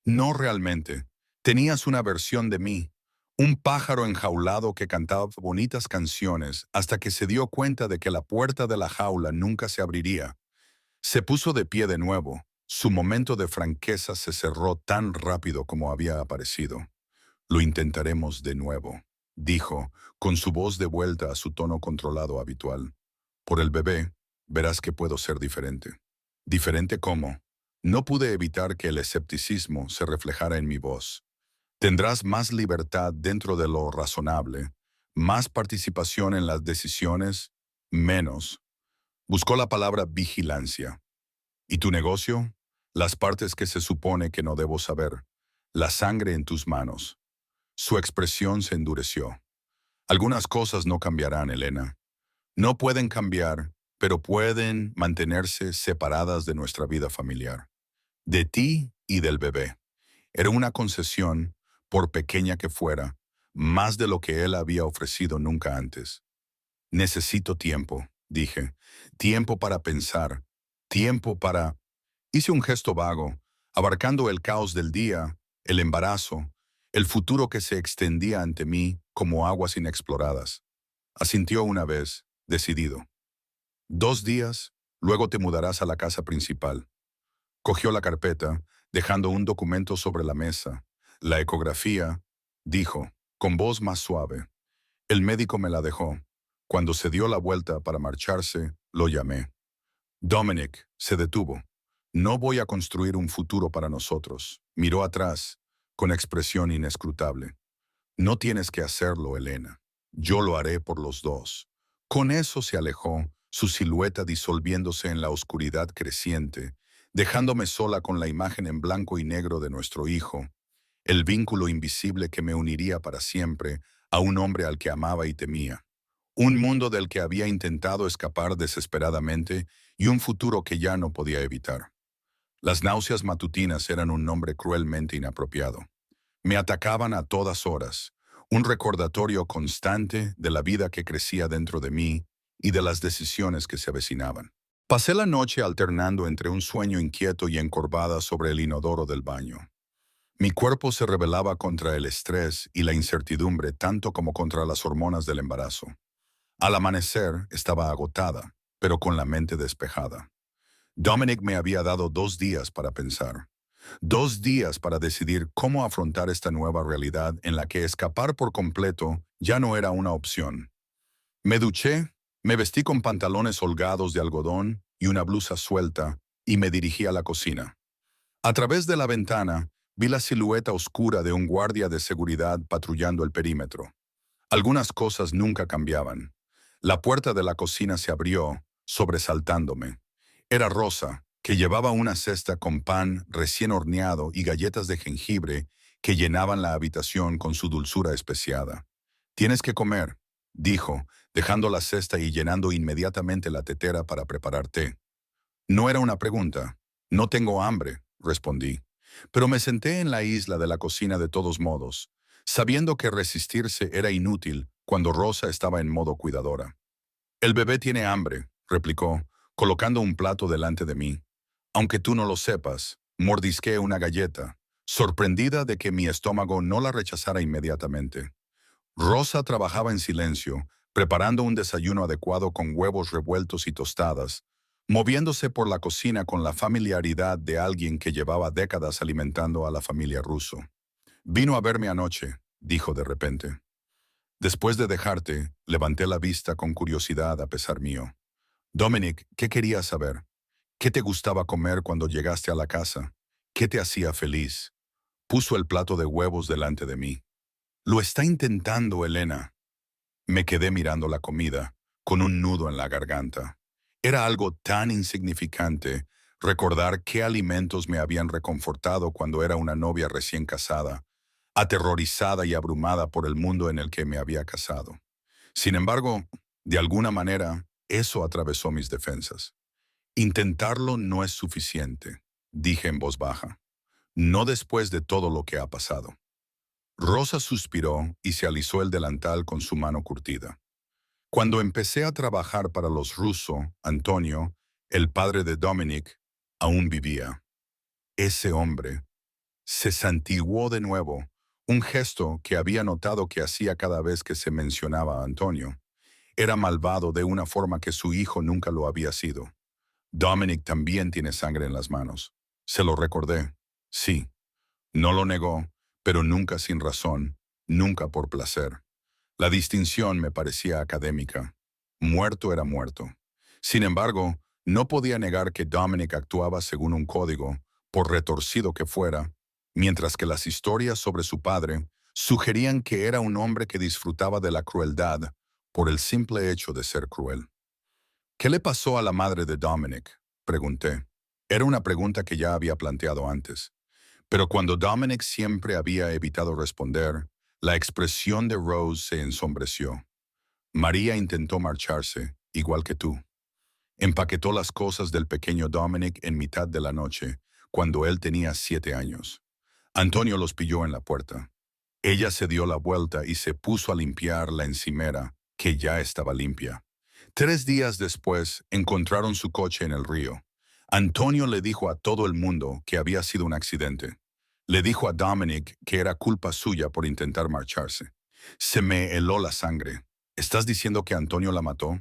No realmente. Tenías una versión de mí, un pájaro enjaulado que cantaba bonitas canciones hasta que se dio cuenta de que la puerta de la jaula nunca se abriría. Se puso de pie de nuevo. Su momento de franqueza se cerró tan rápido como había aparecido. Lo intentaremos de nuevo, dijo, con su voz de vuelta a su tono controlado habitual. Por el bebé, verás que puedo ser diferente. ¿Diferente cómo? No pude evitar que el escepticismo se reflejara en mi voz. Tendrás más libertad dentro de lo razonable, más participación en las decisiones, menos. Buscó la palabra vigilancia. ¿Y tu negocio? Las partes que se supone que no debo saber. La sangre en tus manos. Su expresión se endureció. Algunas cosas no cambiarán, Elena. No pueden cambiar, pero pueden mantenerse separadas de nuestra vida familiar. De ti y del bebé. Era una concesión, por pequeña que fuera, más de lo que él había ofrecido nunca antes. Necesito tiempo, dije. Tiempo para pensar. Tiempo para... Hice un gesto vago, abarcando el caos del día, el embarazo, el futuro que se extendía ante mí como aguas inexploradas. Asintió una vez, decidido. 2 días, luego te mudarás a la casa principal. Cogió la carpeta, dejando un documento sobre la mesa. La ecografía, dijo, con voz más suave. El médico me la dejó. Cuando se dio la vuelta para marcharse, lo llamé. Dominic se detuvo. No voy a construir un futuro para nosotros. Miró atrás, con expresión inescrutable. No tienes que hacerlo, Elena. Yo lo haré por los dos. Con eso se alejó, su silueta disolviéndose en la oscuridad creciente, dejándome sola con la imagen en blanco y negro de nuestro hijo, el vínculo invisible que me uniría para siempre a un hombre al que amaba y temía. Un mundo del que había intentado escapar desesperadamente y un futuro que ya no podía evitar. Las náuseas matutinas eran un nombre cruelmente inapropiado. Me atacaban a todas horas, un recordatorio constante de la vida que crecía dentro de mí y de las decisiones que se avecinaban. Pasé la noche alternando entre un sueño inquieto y encorvada sobre el inodoro del baño. Mi cuerpo se rebelaba contra el estrés y la incertidumbre tanto como contra las hormonas del embarazo. Al amanecer estaba agotada, pero con la mente despejada. Dominic me había dado 2 días para pensar. 2 días para decidir cómo afrontar esta nueva realidad en la que escapar por completo ya no era una opción. Me duché, me vestí con pantalones holgados de algodón y una blusa suelta y me dirigí a la cocina. A través de la ventana vi la silueta oscura de un guardia de seguridad patrullando el perímetro. Algunas cosas nunca cambiaban. La puerta de la cocina se abrió, sobresaltándome. Era Rosa, que llevaba una cesta con pan recién horneado y galletas de jengibre que llenaban la habitación con su dulzura especiada. Tienes que comer, dijo, dejando la cesta y llenando inmediatamente la tetera para preparar té. No era una pregunta. No tengo hambre, respondí. Pero me senté en la isla de la cocina de todos modos, sabiendo que resistirse era inútil cuando Rosa estaba en modo cuidadora. El bebé tiene hambre, replicó, colocando un plato delante de mí. Aunque tú no lo sepas, mordisqué una galleta, sorprendida de que mi estómago no la rechazara inmediatamente. Rosa trabajaba en silencio, preparando un desayuno adecuado con huevos revueltos y tostadas, moviéndose por la cocina con la familiaridad de alguien que llevaba décadas alimentando a la familia Russo. Vino a verme anoche, dijo de repente. Después de dejarte, levanté la vista con curiosidad a pesar mío. Dominic, ¿qué querías saber? ¿Qué te gustaba comer cuando llegaste a la casa? ¿Qué te hacía feliz? Puso el plato de huevos delante de mí. Lo está intentando, Elena. Me quedé mirando la comida, con un nudo en la garganta. Era algo tan insignificante recordar qué alimentos me habían reconfortado cuando era una novia recién casada, aterrorizada y abrumada por el mundo en el que me había casado. Sin embargo, de alguna manera, eso atravesó mis defensas. Intentarlo no es suficiente, dije en voz baja. No después de todo lo que ha pasado. Rosa suspiró y se alisó el delantal con su mano curtida. Cuando empecé a trabajar para los Russo, Antonio, el padre de Dominic, aún vivía. Ese hombre se santiguó de nuevo, un gesto que había notado que hacía cada vez que se mencionaba a Antonio. Era malvado de una forma que su hijo nunca lo había sido. Dominic también tiene sangre en las manos. Se lo recordé. Sí, no lo negó, pero nunca sin razón, nunca por placer. La distinción me parecía académica. Muerto era muerto. Sin embargo, no podía negar que Dominic actuaba según un código, por retorcido que fuera, mientras que las historias sobre su padre sugerían que era un hombre que disfrutaba de la crueldad por el simple hecho de ser cruel. ¿Qué le pasó a la madre de Dominic? Pregunté. Era una pregunta que ya había planteado antes. Pero cuando Dominic siempre había evitado responder, la expresión de Rose se ensombreció. María intentó marcharse, igual que tú. Empaquetó las cosas del pequeño Dominic en mitad de la noche, cuando él tenía 7 años. Antonio los pilló en la puerta. Ella se dio la vuelta y se puso a limpiar la encimera, que ya estaba limpia. 3 días después, encontraron su coche en el río. Antonio le dijo a todo el mundo que había sido un accidente. Le dijo a Dominic que era culpa suya por intentar marcharse. Se me heló la sangre. ¿Estás diciendo que Antonio la mató?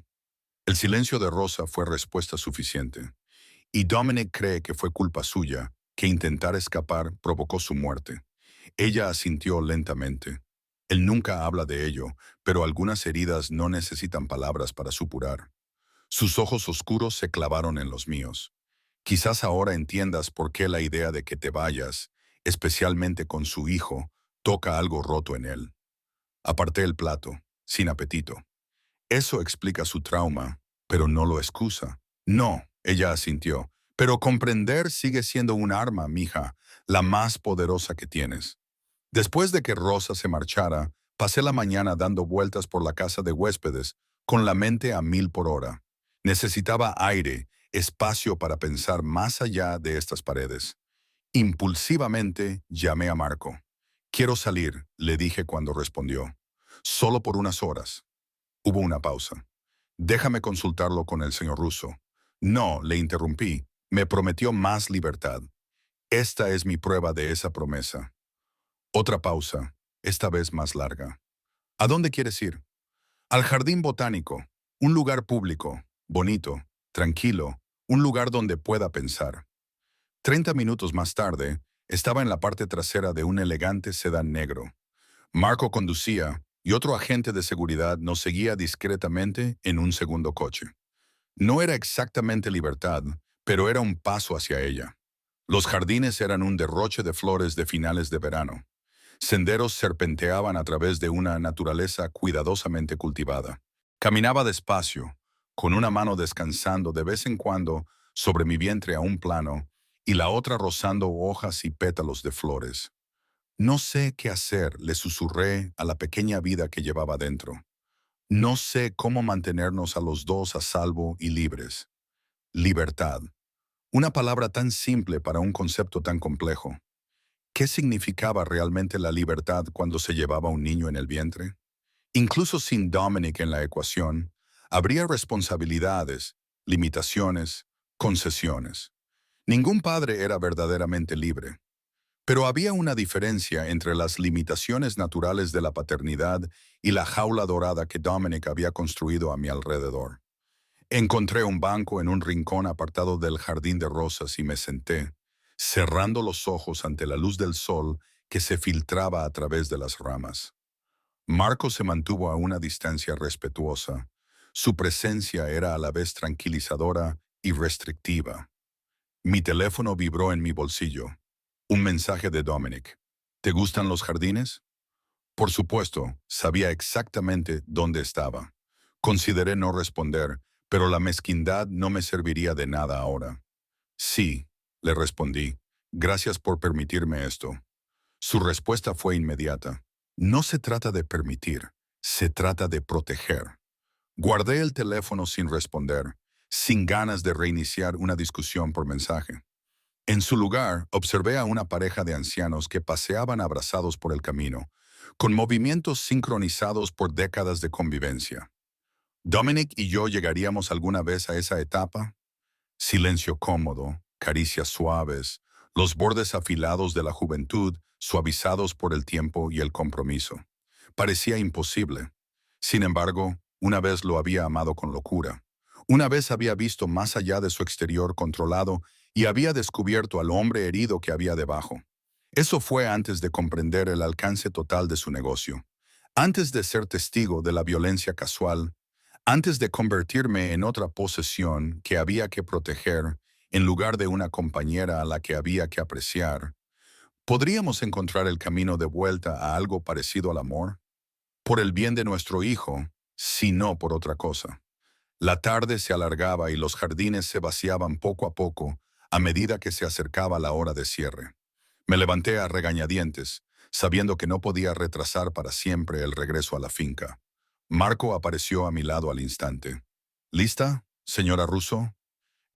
El silencio de Rosa fue respuesta suficiente. Y Dominic cree que fue culpa suya, que intentar escapar provocó su muerte. Ella asintió lentamente. Él nunca habla de ello, pero algunas heridas no necesitan palabras para supurar. Sus ojos oscuros se clavaron en los míos. Quizás ahora entiendas por qué la idea de que te vayas, especialmente con su hijo, toca algo roto en él. Aparté el plato, sin apetito. Eso explica su trauma, pero no lo excusa. No, ella asintió. Pero comprender sigue siendo un arma, mija, la más poderosa que tienes. Después de que Rosa se marchara, pasé la mañana dando vueltas por la casa de huéspedes, con la mente a 1000 por hora. Necesitaba aire, espacio para pensar más allá de estas paredes. Impulsivamente llamé a Marco. Quiero salir, le dije cuando respondió. Solo por unas horas. Hubo una pausa. Déjame consultarlo con el señor Russo. No, le interrumpí. Me prometió más libertad. Esta es mi prueba de esa promesa. Otra pausa, esta vez más larga. ¿A dónde quieres ir? Al jardín botánico, un lugar público, bonito, tranquilo, un lugar donde pueda pensar. 30 minutos más tarde, estaba en la parte trasera de un elegante sedán negro. Marco conducía y otro agente de seguridad nos seguía discretamente en un segundo coche. No era exactamente libertad, pero era un paso hacia ella. Los jardines eran un derroche de flores de finales de verano. Senderos serpenteaban a través de una naturaleza cuidadosamente cultivada. Caminaba despacio, con una mano descansando de vez en cuando sobre mi vientre a un plano y la otra rozando hojas y pétalos de flores. No sé qué hacer, le susurré a la pequeña vida que llevaba dentro. No sé cómo mantenernos a los dos a salvo y libres. Libertad. Una palabra tan simple para un concepto tan complejo. ¿Qué significaba realmente la libertad cuando se llevaba un niño en el vientre? Incluso sin Dominic en la ecuación, habría responsabilidades, limitaciones, concesiones. Ningún padre era verdaderamente libre. Pero había una diferencia entre las limitaciones naturales de la paternidad y la jaula dorada que Dominic había construido a mi alrededor. Encontré un banco en un rincón apartado del jardín de rosas y me senté, cerrando los ojos ante la luz del sol que se filtraba a través de las ramas. Marco se mantuvo a una distancia respetuosa. Su presencia era a la vez tranquilizadora y restrictiva. Mi teléfono vibró en mi bolsillo. Un mensaje de Dominic. ¿Te gustan los jardines? Por supuesto, sabía exactamente dónde estaba. Consideré no responder, pero la mezquindad no me serviría de nada ahora. Sí, le respondí. Gracias por permitirme esto. Su respuesta fue inmediata. No se trata de permitir, se trata de proteger. Guardé el teléfono sin responder, sin ganas de reiniciar una discusión por mensaje. En su lugar, observé a una pareja de ancianos que paseaban abrazados por el camino, con movimientos sincronizados por décadas de convivencia. ¿Dominic y yo llegaríamos alguna vez a esa etapa? Silencio cómodo, caricias suaves, los bordes afilados de la juventud suavizados por el tiempo y el compromiso. Parecía imposible. Sin embargo, una vez lo había amado con locura. Una vez había visto más allá de su exterior controlado y había descubierto al hombre herido que había debajo. Eso fue antes de comprender el alcance total de su negocio. Antes de ser testigo de la violencia casual, antes de convertirme en otra posesión que había que proteger en lugar de una compañera a la que había que apreciar, ¿podríamos encontrar el camino de vuelta a algo parecido al amor? Por el bien de nuestro hijo, si no por otra cosa. La tarde se alargaba y los jardines se vaciaban poco a poco a medida que se acercaba la hora de cierre. Me levanté a regañadientes, sabiendo que no podía retrasar para siempre el regreso a la finca. Marco apareció a mi lado al instante. ¿Lista, señora Russo?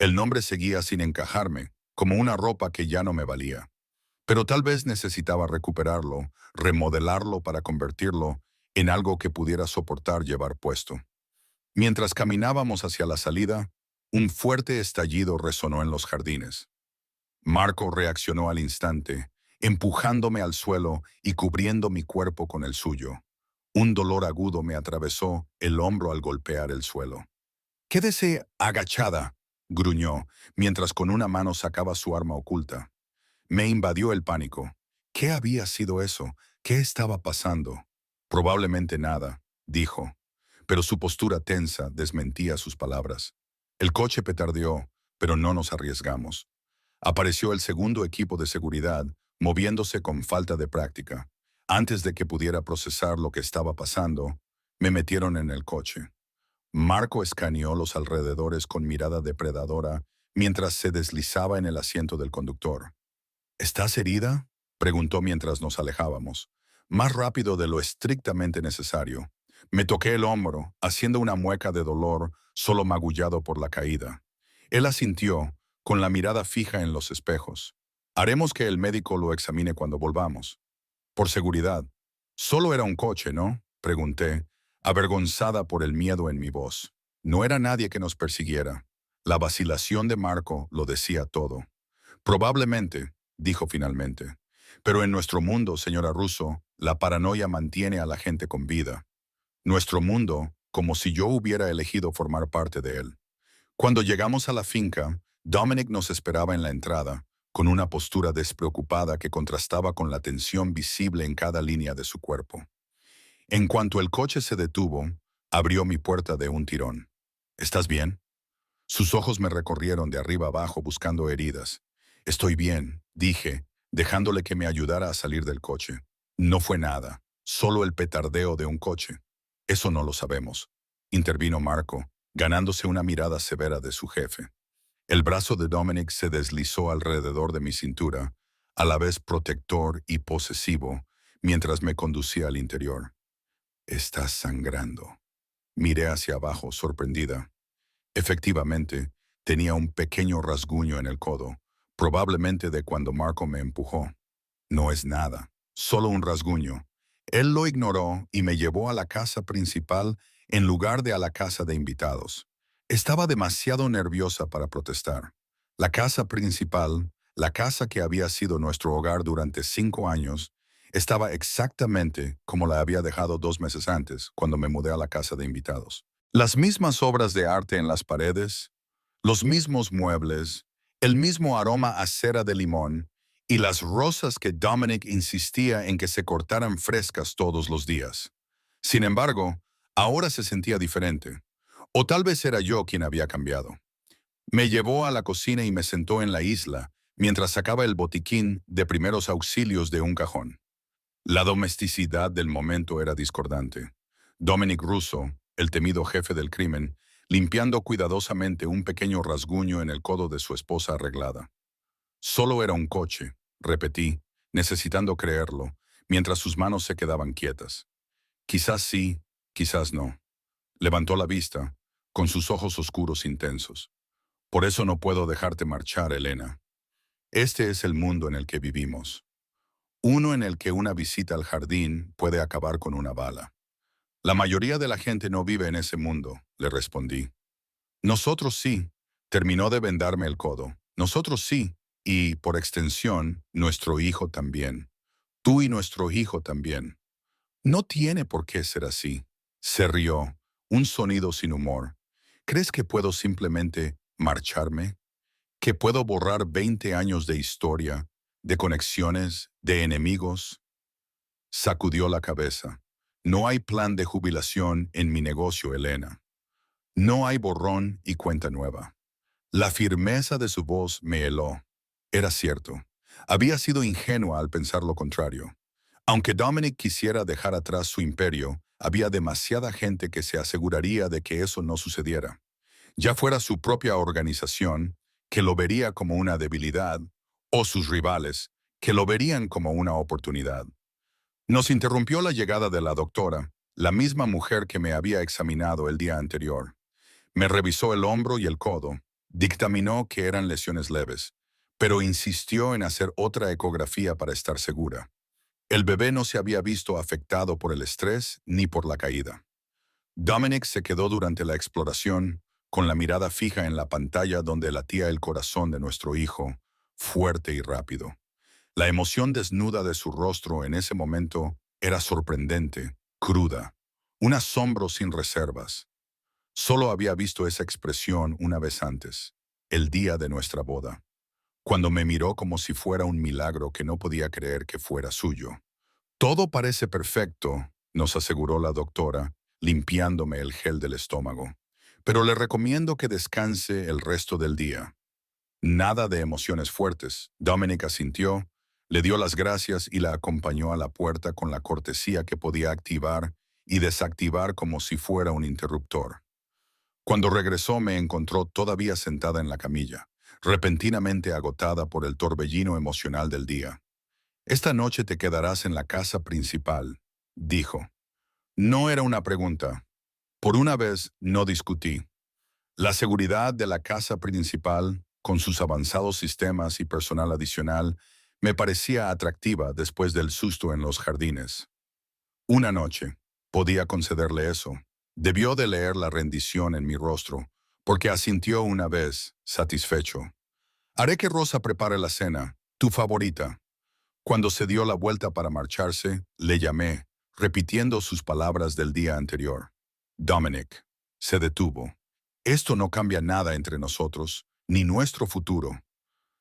El nombre seguía sin encajarme, como una ropa que ya no me valía. Pero tal vez necesitaba recuperarlo, remodelarlo para convertirlo en algo que pudiera soportar llevar puesto. Mientras caminábamos hacia la salida, un fuerte estallido resonó en los jardines. Marco reaccionó al instante, empujándome al suelo y cubriendo mi cuerpo con el suyo. Un dolor agudo me atravesó el hombro al golpear el suelo. «Quédese agachada», gruñó, mientras con una mano sacaba su arma oculta. Me invadió el pánico. ¿Qué había sido eso? ¿Qué estaba pasando? Probablemente nada, dijo, pero su postura tensa desmentía sus palabras. El coche petardeó, pero no nos arriesgamos. Apareció el segundo equipo de seguridad, moviéndose con falta de práctica. Antes de que pudiera procesar lo que estaba pasando, me metieron en el coche. Marco escaneó los alrededores con mirada depredadora mientras se deslizaba en el asiento del conductor. ¿Estás herida?, preguntó mientras nos alejábamos, más rápido de lo estrictamente necesario. Me toqué el hombro, haciendo una mueca de dolor, solo magullado por la caída. Él asintió, con la mirada fija en los espejos. Haremos que el médico lo examine cuando volvamos. Por seguridad. Solo era un coche, ¿no?, pregunté, avergonzada por el miedo en mi voz. No era nadie que nos persiguiera. La vacilación de Marco lo decía todo. Probablemente, dijo finalmente. Pero en nuestro mundo, señora Russo, la paranoia mantiene a la gente con vida. Nuestro mundo, como si yo hubiera elegido formar parte de él. Cuando llegamos a la finca, Dominic nos esperaba en la entrada, con una postura despreocupada que contrastaba con la tensión visible en cada línea de su cuerpo. En cuanto el coche se detuvo, abrió mi puerta de un tirón. ¿Estás bien? Sus ojos me recorrieron de arriba abajo buscando heridas. Estoy bien, dije, dejándole que me ayudara a salir del coche. No fue nada, solo el petardeo de un coche. Eso no lo sabemos, intervino Marco, ganándose una mirada severa de su jefe. El brazo de Dominic se deslizó alrededor de mi cintura, a la vez protector y posesivo, mientras me conducía al interior. «Estás sangrando». Miré hacia abajo, sorprendida. Efectivamente, tenía un pequeño rasguño en el codo, probablemente de cuando Marco me empujó. «No es nada, solo un rasguño». Él lo ignoró y me llevó a la casa principal en lugar de a la casa de invitados. Estaba demasiado nerviosa para protestar. La casa principal, la casa que había sido nuestro hogar durante 5 años, estaba exactamente como la había dejado 2 meses antes, cuando me mudé a la casa de invitados. Las mismas obras de arte en las paredes, los mismos muebles, el mismo aroma a cera de limón y las rosas que Dominic insistía en que se cortaran frescas todos los días. Sin embargo, ahora se sentía diferente. O tal vez era yo quien había cambiado. Me llevó a la cocina y me sentó en la isla mientras sacaba el botiquín de primeros auxilios de un cajón. La domesticidad del momento era discordante. Dominic Russo, el temido jefe del crimen, limpiando cuidadosamente un pequeño rasguño en el codo de su esposa arreglada. Solo era un coche, repetí, necesitando creerlo, mientras sus manos se quedaban quietas. Quizás sí, quizás no. Levantó la vista, con sus ojos oscuros intensos. «Por eso no puedo dejarte marchar, Elena. Este es el mundo en el que vivimos. Uno en el que una visita al jardín puede acabar con una bala». «La mayoría de la gente no vive en ese mundo», le respondí. «Nosotros sí», terminó de vendarme el codo. «Nosotros sí, y, por extensión, nuestro hijo también. Tú y nuestro hijo también». «No tiene por qué ser así». Se rió, un sonido sin humor. «¿Crees que puedo simplemente marcharme? ¿Que puedo borrar 20 años de historia, de conexiones, de enemigos?» Sacudió la cabeza. «No hay plan de jubilación en mi negocio, Elena. No hay borrón y cuenta nueva». La firmeza de su voz me heló. Era cierto. Había sido ingenua al pensar lo contrario. Aunque Dominic quisiera dejar atrás su imperio, había demasiada gente que se aseguraría de que eso no sucediera. Ya fuera su propia organización, que lo vería como una debilidad, o sus rivales, que lo verían como una oportunidad. Nos interrumpió la llegada de la doctora, la misma mujer que me había examinado el día anterior. Me revisó el hombro y el codo, dictaminó que eran lesiones leves, pero insistió en hacer otra ecografía para estar segura. El bebé no se había visto afectado por el estrés ni por la caída. Dominic se quedó durante la exploración, con la mirada fija en la pantalla donde latía el corazón de nuestro hijo, fuerte y rápido. La emoción desnuda de su rostro en ese momento era sorprendente, cruda, un asombro sin reservas. Solo había visto esa expresión una vez antes, el día de nuestra boda, cuando me miró como si fuera un milagro que no podía creer que fuera suyo. «Todo parece perfecto», nos aseguró la doctora, limpiándome el gel del estómago. «Pero le recomiendo que descanse el resto del día». Nada de emociones fuertes. Dominic asintió, le dio las gracias y la acompañó a la puerta con la cortesía que podía activar y desactivar como si fuera un interruptor. Cuando regresó me encontró todavía sentada en la camilla, repentinamente agotada por el torbellino emocional del día. «Esta noche te quedarás en la casa principal», dijo. No era una pregunta. Por una vez no discutí. La seguridad de la casa principal, con sus avanzados sistemas y personal adicional, me parecía atractiva después del susto en los jardines. Una noche, podía concederle eso. Debió de leer la rendición en mi rostro, porque asintió una vez, satisfecho. «Haré que Rosa prepare la cena, tu favorita». Cuando se dio la vuelta para marcharse, le llamé, repitiendo sus palabras del día anterior. «Dominic». Se detuvo. «Esto no cambia nada entre nosotros, ni nuestro futuro».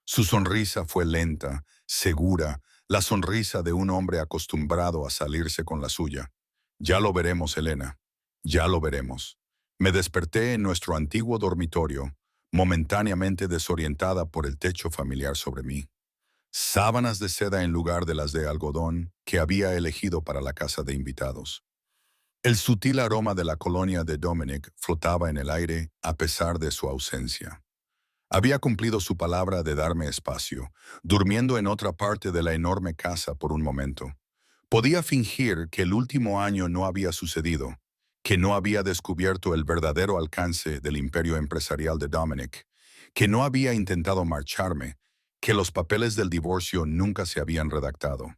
Su sonrisa fue lenta, segura, la sonrisa de un hombre acostumbrado a salirse con la suya. «Ya lo veremos, Elena. Ya lo veremos». Me desperté en nuestro antiguo dormitorio, momentáneamente desorientada por el techo familiar sobre mí. Sábanas de seda en lugar de las de algodón que había elegido para la casa de invitados. El sutil aroma de la colonia de Dominic flotaba en el aire a pesar de su ausencia. Había cumplido su palabra de darme espacio, durmiendo en otra parte de la enorme casa por un momento. Podía fingir que el último año no había sucedido, que no había descubierto el verdadero alcance del imperio empresarial de Dominic, que no había intentado marcharme, que los papeles del divorcio nunca se habían redactado.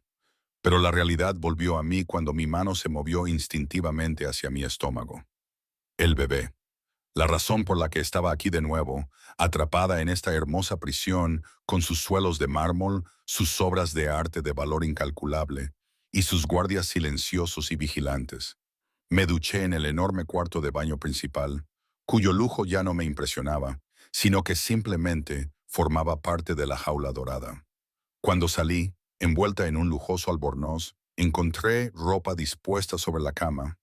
Pero la realidad volvió a mí cuando mi mano se movió instintivamente hacia mi estómago. El bebé. La razón por la que estaba aquí de nuevo, atrapada en esta hermosa prisión, con sus suelos de mármol, sus obras de arte de valor incalculable, y sus guardias silenciosos y vigilantes. Me duché en el enorme cuarto de baño principal, cuyo lujo ya no me impresionaba, sino que simplemente formaba parte de la jaula dorada. Cuando salí, envuelta en un lujoso albornoz, encontré ropa dispuesta sobre la cama,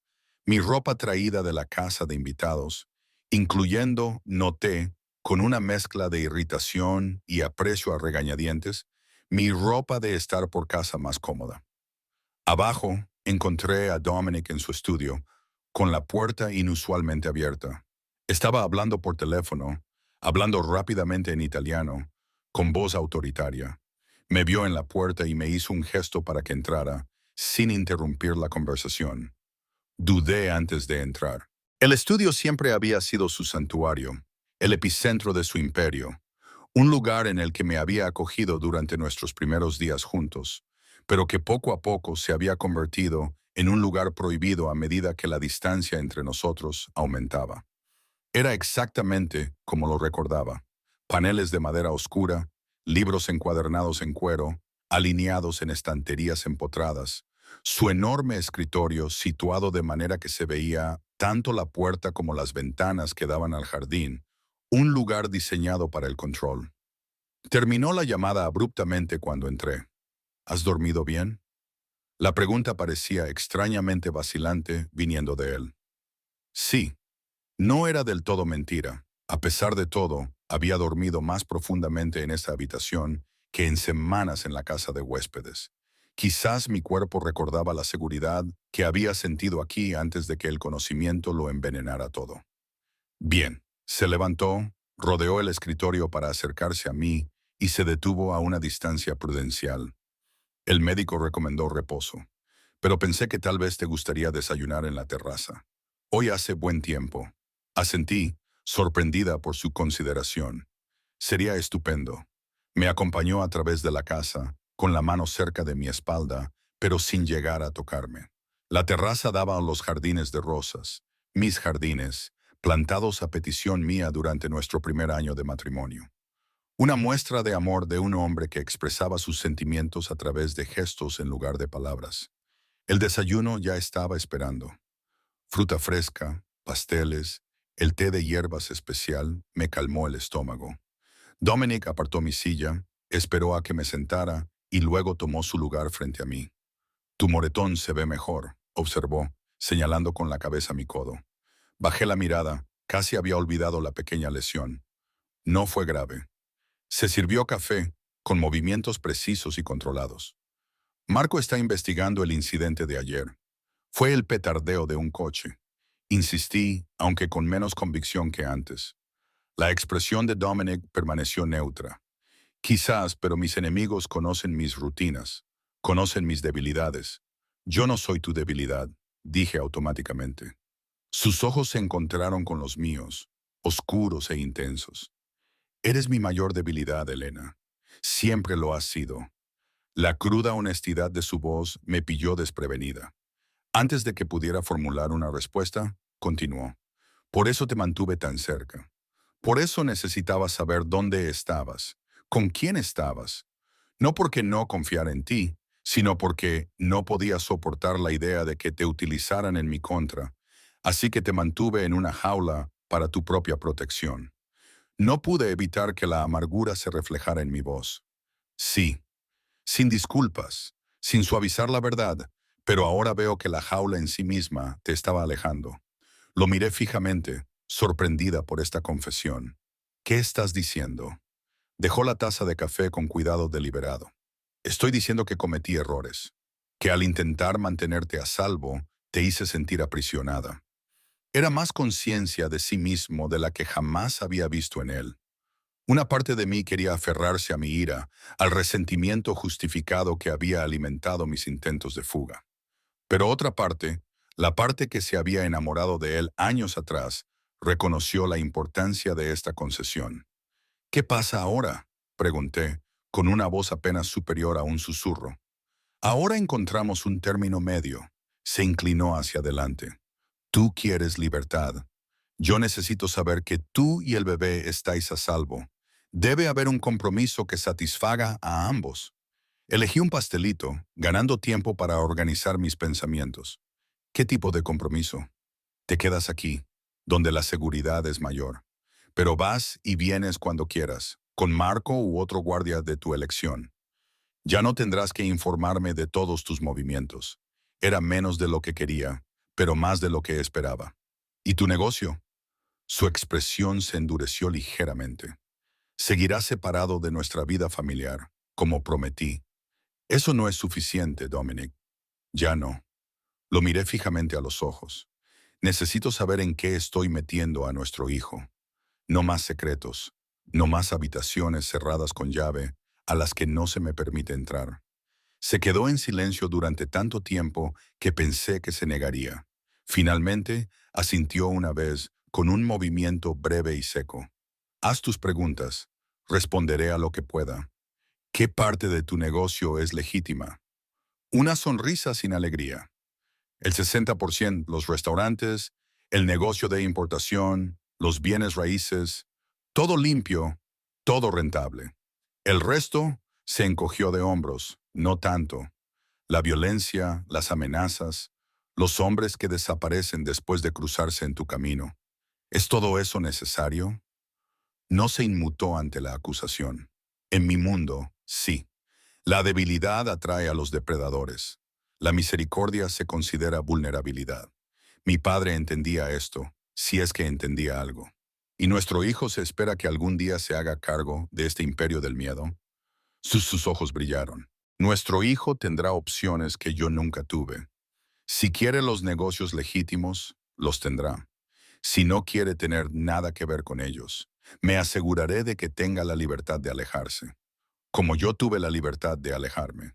mi ropa traída de la casa de invitados, incluyendo, noté, con una mezcla de irritación y aprecio a regañadientes, mi ropa de estar por casa más cómoda. Abajo, encontré a Dominic en su estudio, con la puerta inusualmente abierta. Estaba hablando por teléfono, hablando rápidamente en italiano, con voz autoritaria. Me vio en la puerta y me hizo un gesto para que entrara, sin interrumpir la conversación. Dudé antes de entrar. El estudio siempre había sido su santuario, el epicentro de su imperio, un lugar en el que me había acogido durante nuestros primeros días juntos, pero que poco a poco se había convertido en un lugar prohibido a medida que la distancia entre nosotros aumentaba. Era exactamente como lo recordaba: paneles de madera oscura, libros encuadernados en cuero, alineados en estanterías empotradas, su enorme escritorio situado de manera que se veía tanto la puerta como las ventanas que daban al jardín, un lugar diseñado para el control. Terminó la llamada abruptamente cuando entré. ¿Has dormido bien? La pregunta parecía extrañamente vacilante viniendo de él. Sí. No era del todo mentira. A pesar de todo, había dormido más profundamente en esta habitación que en semanas en la casa de huéspedes. Quizás mi cuerpo recordaba la seguridad que había sentido aquí antes de que el conocimiento lo envenenara todo. Bien, se levantó, rodeó el escritorio para acercarse a mí y se detuvo a una distancia prudencial. El médico recomendó reposo, pero pensé que tal vez te gustaría desayunar en la terraza. Hoy hace buen tiempo. Asentí, sorprendida por su consideración. Sería estupendo. Me acompañó a través de la casa, con la mano cerca de mi espalda, pero sin llegar a tocarme. La terraza daba a los jardines de rosas, mis jardines, plantados a petición mía durante nuestro primer año de matrimonio. Una muestra de amor de un hombre que expresaba sus sentimientos a través de gestos en lugar de palabras. El desayuno ya estaba esperando. Fruta fresca, pasteles, el té de hierbas especial me calmó el estómago. Dominic apartó mi silla, esperó a que me sentara y luego tomó su lugar frente a mí. Tu moretón se ve mejor, observó, señalando con la cabeza mi codo. Bajé la mirada, casi había olvidado la pequeña lesión. No fue grave. Se sirvió café, con movimientos precisos y controlados. Marco está investigando el incidente de ayer. Fue el petardeo de un coche. Insistí, aunque con menos convicción que antes. La expresión de Dominic permaneció neutra. Quizás, pero mis enemigos conocen mis rutinas, conocen mis debilidades. Yo no soy tu debilidad, dije automáticamente. Sus ojos se encontraron con los míos, oscuros e intensos. Eres mi mayor debilidad, Elena. Siempre lo has sido. La cruda honestidad de su voz me pilló desprevenida. Antes de que pudiera formular una respuesta, continuó. Por eso te mantuve tan cerca. Por eso necesitaba saber dónde estabas, con quién estabas. No porque no confiara en ti, sino porque no podía soportar la idea de que te utilizaran en mi contra. Así que te mantuve en una jaula para tu propia protección. No pude evitar que la amargura se reflejara en mi voz. Sí, sin disculpas, sin suavizar la verdad, pero ahora veo que la jaula en sí misma te estaba alejando. Lo miré fijamente, sorprendida por esta confesión. ¿Qué estás diciendo? Dejó la taza de café con cuidado deliberado. Estoy diciendo que cometí errores, que al intentar mantenerte a salvo, te hice sentir aprisionada. Era más conciencia de sí mismo de la que jamás había visto en él. Una parte de mí quería aferrarse a mi ira, al resentimiento justificado que había alimentado mis intentos de fuga. Pero otra parte, la parte que se había enamorado de él años atrás, reconoció la importancia de esta concesión. ¿Qué pasa ahora?, pregunté, con una voz apenas superior a un susurro. Ahora encontramos un término medio. Se inclinó hacia adelante. Tú quieres libertad. Yo necesito saber que tú y el bebé estáis a salvo. Debe haber un compromiso que satisfaga a ambos. Elegí un pastelito, ganando tiempo para organizar mis pensamientos. ¿Qué tipo de compromiso? Te quedas aquí, donde la seguridad es mayor. Pero vas y vienes cuando quieras, con Marco u otro guardia de tu elección. Ya no tendrás que informarme de todos tus movimientos. Era menos de lo que quería, pero más de lo que esperaba. ¿Y tu negocio? Su expresión se endureció ligeramente. Seguirás separado de nuestra vida familiar, como prometí. Eso no es suficiente, Dominic. Ya no. Lo miré fijamente a los ojos. Necesito saber en qué estoy metiendo a nuestro hijo. No más secretos, no más habitaciones cerradas con llave a las que no se me permite entrar. Se quedó en silencio durante tanto tiempo que pensé que se negaría. Finalmente, asintió una vez con un movimiento breve y seco. Haz tus preguntas. Responderé a lo que pueda. ¿Qué parte de tu negocio es legítima? Una sonrisa sin alegría. El 60%, los restaurantes, el negocio de importación, los bienes raíces, todo limpio, todo rentable. El resto se encogió de hombros, no tanto. La violencia, las amenazas, los hombres que desaparecen después de cruzarse en tu camino. ¿Es todo eso necesario? No se inmutó ante la acusación. En mi mundo, sí. La debilidad atrae a los depredadores. La misericordia se considera vulnerabilidad. Mi padre entendía esto, si es que entendía algo. ¿Y nuestro hijo se espera que algún día se haga cargo de este imperio del miedo? Sus ojos brillaron. Nuestro hijo tendrá opciones que yo nunca tuve. Si quiere los negocios legítimos, los tendrá. Si no quiere tener nada que ver con ellos, me aseguraré de que tenga la libertad de alejarse, como yo tuve la libertad de alejarme.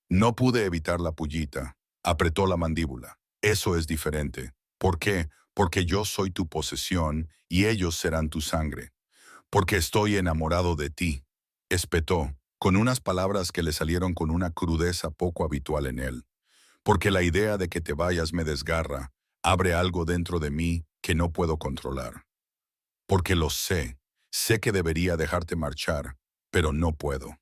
No pude evitar la pullita. Apretó la mandíbula. Eso es diferente. ¿Por qué? Porque yo soy tu posesión y ellos serán tu sangre. Porque estoy enamorado de ti. Espetó, con unas palabras que le salieron con una crudeza poco habitual en él. Porque la idea de que te vayas me desgarra, abre algo dentro de mí que no puedo controlar. Porque lo sé, sé que debería dejarte marchar, pero no puedo.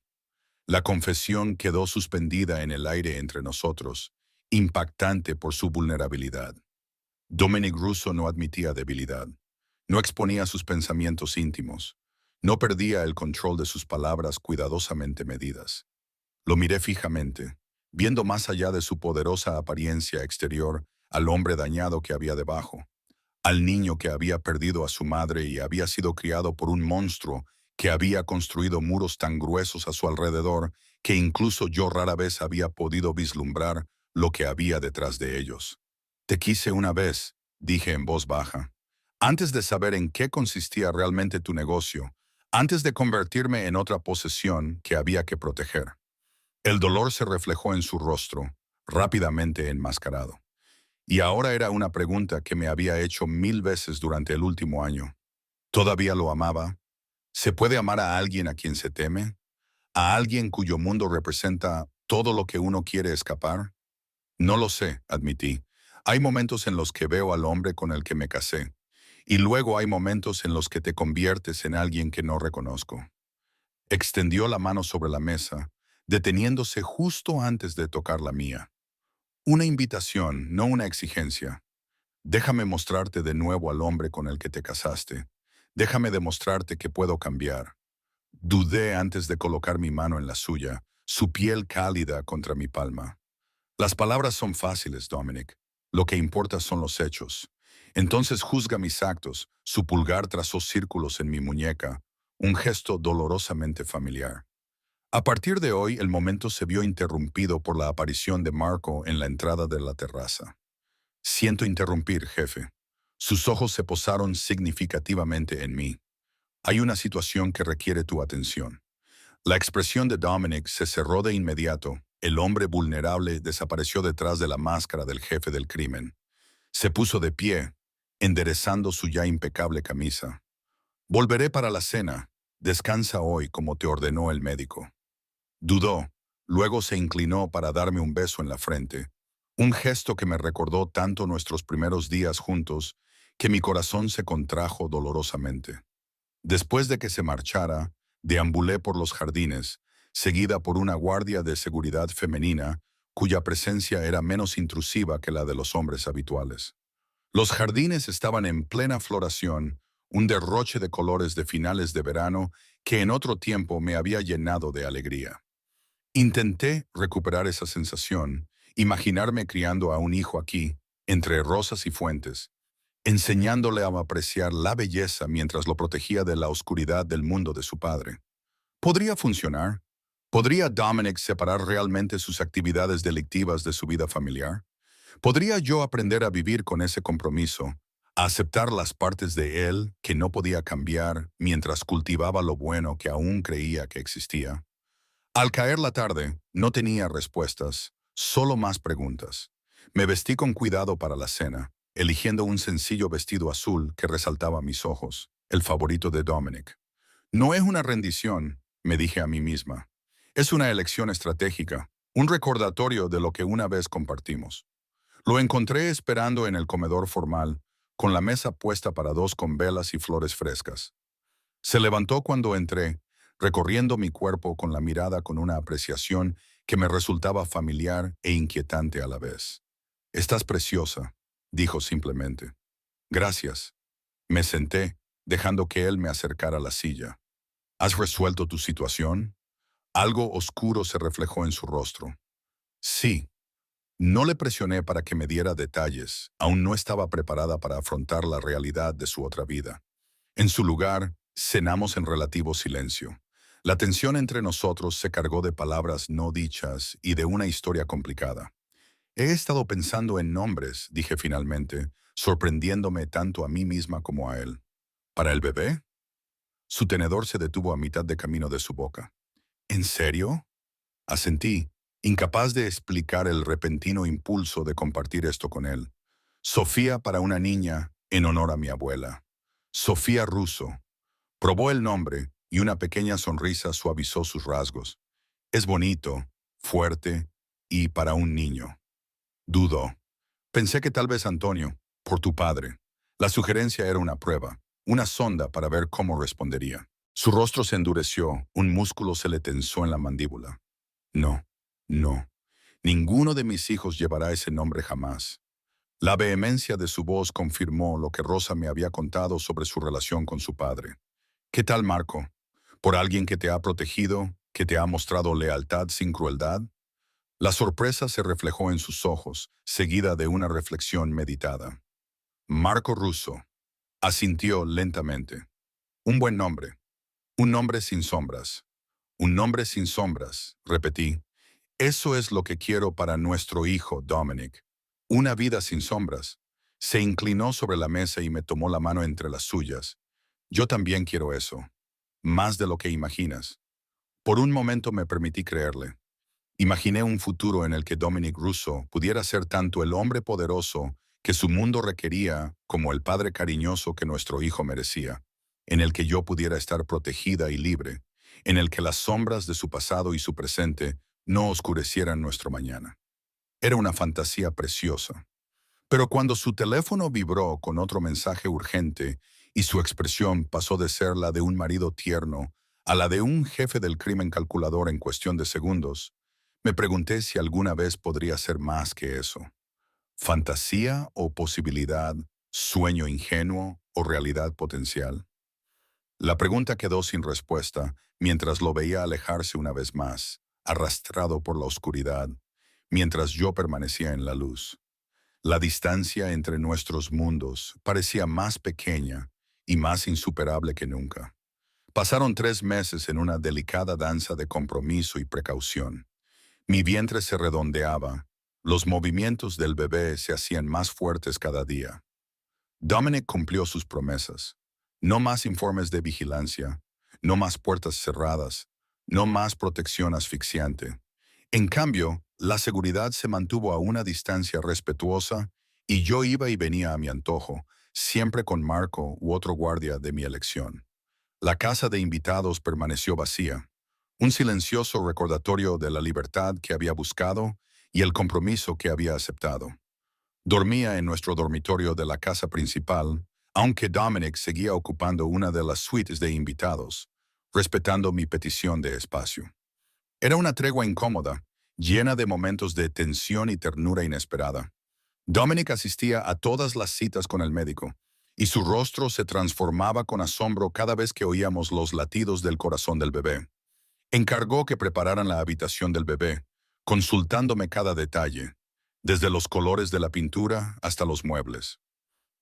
La confesión quedó suspendida en el aire entre nosotros, impactante por su vulnerabilidad. Dominic Russo no admitía debilidad. No exponía sus pensamientos íntimos. No perdía el control de sus palabras cuidadosamente medidas. Lo miré fijamente, viendo más allá de su poderosa apariencia exterior al hombre dañado que había debajo, al niño que había perdido a su madre y había sido criado por un monstruo que había construido muros tan gruesos a su alrededor que incluso yo rara vez había podido vislumbrar lo que había detrás de ellos. Te quise una vez, dije en voz baja, antes de saber en qué consistía realmente tu negocio, antes de convertirme en otra posesión que había que proteger. El dolor se reflejó en su rostro, rápidamente enmascarado. Y ahora era una pregunta que me había hecho 1000 veces durante el último año. ¿Todavía lo amaba? ¿Se puede amar a alguien a quien se teme? ¿A alguien cuyo mundo representa todo lo que uno quiere escapar? No lo sé, admití. Hay momentos en los que veo al hombre con el que me casé, y luego hay momentos en los que te conviertes en alguien que no reconozco. Extendió la mano sobre la mesa, deteniéndose justo antes de tocar la mía. Una invitación, no una exigencia. Déjame mostrarte de nuevo al hombre con el que te casaste. Déjame demostrarte que puedo cambiar. Dudé antes de colocar mi mano en la suya, su piel cálida contra mi palma. Las palabras son fáciles, Dominic. Lo que importa son los hechos. Entonces juzga mis actos. Su pulgar trazó círculos en mi muñeca, un gesto dolorosamente familiar. A partir de hoy, el momento se vio interrumpido por la aparición de Marco en la entrada de la terraza. Siento interrumpir, jefe. Sus ojos se posaron significativamente en mí. Hay una situación que requiere tu atención. La expresión de Dominic se cerró de inmediato. El hombre vulnerable desapareció detrás de la máscara del jefe del crimen. Se puso de pie, enderezando su ya impecable camisa. Volveré para la cena. Descansa hoy como te ordenó el médico. Dudó, luego se inclinó para darme un beso en la frente. Un gesto que me recordó tanto nuestros primeros días juntos que mi corazón se contrajo dolorosamente. Después de que se marchara, deambulé por los jardines, seguida por una guardia de seguridad femenina cuya presencia era menos intrusiva que la de los hombres habituales. Los jardines estaban en plena floración, un derroche de colores de finales de verano que en otro tiempo me había llenado de alegría. Intenté recuperar esa sensación, imaginarme criando a un hijo aquí, entre rosas y fuentes, enseñándole a apreciar la belleza mientras lo protegía de la oscuridad del mundo de su padre. ¿Podría funcionar? ¿Podría Dominic separar realmente sus actividades delictivas de su vida familiar? ¿Podría yo aprender a vivir con ese compromiso, a aceptar las partes de él que no podía cambiar mientras cultivaba lo bueno que aún creía que existía? Al caer la tarde, no tenía respuestas, solo más preguntas. Me vestí con cuidado para la cena, eligiendo un sencillo vestido azul que resaltaba mis ojos, el favorito de Dominic. No es una rendición, me dije a mí misma. Es una elección estratégica, un recordatorio de lo que una vez compartimos. Lo encontré esperando en el comedor formal, con la mesa puesta para dos con velas y flores frescas. Se levantó cuando entré, recorriendo mi cuerpo con la mirada con una apreciación que me resultaba familiar e inquietante a la vez. «Estás preciosa», dijo simplemente. «Gracias». Me senté, dejando que él me acercara a la silla. «¿Has resuelto tu situación?» Algo oscuro se reflejó en su rostro. «Sí». No le presioné para que me diera detalles, aún no estaba preparada para afrontar la realidad de su otra vida. En su lugar, cenamos en relativo silencio. La tensión entre nosotros se cargó de palabras no dichas y de una historia complicada. He estado pensando en nombres, dije finalmente, sorprendiéndome tanto a mí misma como a él. ¿Para el bebé? Su tenedor se detuvo a mitad de camino de su boca. ¿En serio? Asentí, incapaz de explicar el repentino impulso de compartir esto con él. Sofía para una niña, en honor a mi abuela. Sofía Russo. Probó el nombre y una pequeña sonrisa suavizó sus rasgos. Es bonito, fuerte y para un niño. Dudó. Pensé que tal vez Antonio, por tu padre. La sugerencia era una prueba, una sonda para ver cómo respondería. Su rostro se endureció, un músculo se le tensó en la mandíbula. No, no. Ninguno de mis hijos llevará ese nombre jamás. La vehemencia de su voz confirmó lo que Rosa me había contado sobre su relación con su padre. ¿Qué tal, Marco? ¿Por alguien que te ha protegido, que te ha mostrado lealtad sin crueldad? La sorpresa se reflejó en sus ojos, seguida de una reflexión meditada. Marco Russo. Asintió lentamente. Un buen nombre. Un nombre sin sombras. Un nombre sin sombras, repetí. Eso es lo que quiero para nuestro hijo, Dominic. Una vida sin sombras. Se inclinó sobre la mesa y me tomó la mano entre las suyas. Yo también quiero eso. Más de lo que imaginas. Por un momento me permití creerle. Imaginé un futuro en el que Dominic Russo pudiera ser tanto el hombre poderoso que su mundo requería como el padre cariñoso que nuestro hijo merecía, en el que yo pudiera estar protegida y libre, en el que las sombras de su pasado y su presente no oscurecieran nuestro mañana. Era una fantasía preciosa. Pero cuando su teléfono vibró con otro mensaje urgente y su expresión pasó de ser la de un marido tierno a la de un jefe del crimen calculador en cuestión de segundos, me pregunté si alguna vez podría ser más que eso. ¿Fantasía o posibilidad? ¿Sueño ingenuo o realidad potencial? La pregunta quedó sin respuesta mientras lo veía alejarse una vez más, arrastrado por la oscuridad, mientras yo permanecía en la luz. La distancia entre nuestros mundos parecía más pequeña y más insuperable que nunca. Pasaron 3 meses en una delicada danza de compromiso y precaución. Mi vientre se redondeaba, los movimientos del bebé se hacían más fuertes cada día. Dominic cumplió sus promesas. No más informes de vigilancia, no más puertas cerradas, no más protección asfixiante. En cambio, la seguridad se mantuvo a una distancia respetuosa y yo iba y venía a mi antojo, siempre con Marco u otro guardia de mi elección. La casa de invitados permaneció vacía, un silencioso recordatorio de la libertad que había buscado y el compromiso que había aceptado. Dormía en nuestro dormitorio de la casa principal, aunque Dominic seguía ocupando una de las suites de invitados, respetando mi petición de espacio. Era una tregua incómoda, llena de momentos de tensión y ternura inesperada. Dominic asistía a todas las citas con el médico, y su rostro se transformaba con asombro cada vez que oíamos los latidos del corazón del bebé. Encargó que prepararan la habitación del bebé, consultándome cada detalle, desde los colores de la pintura hasta los muebles.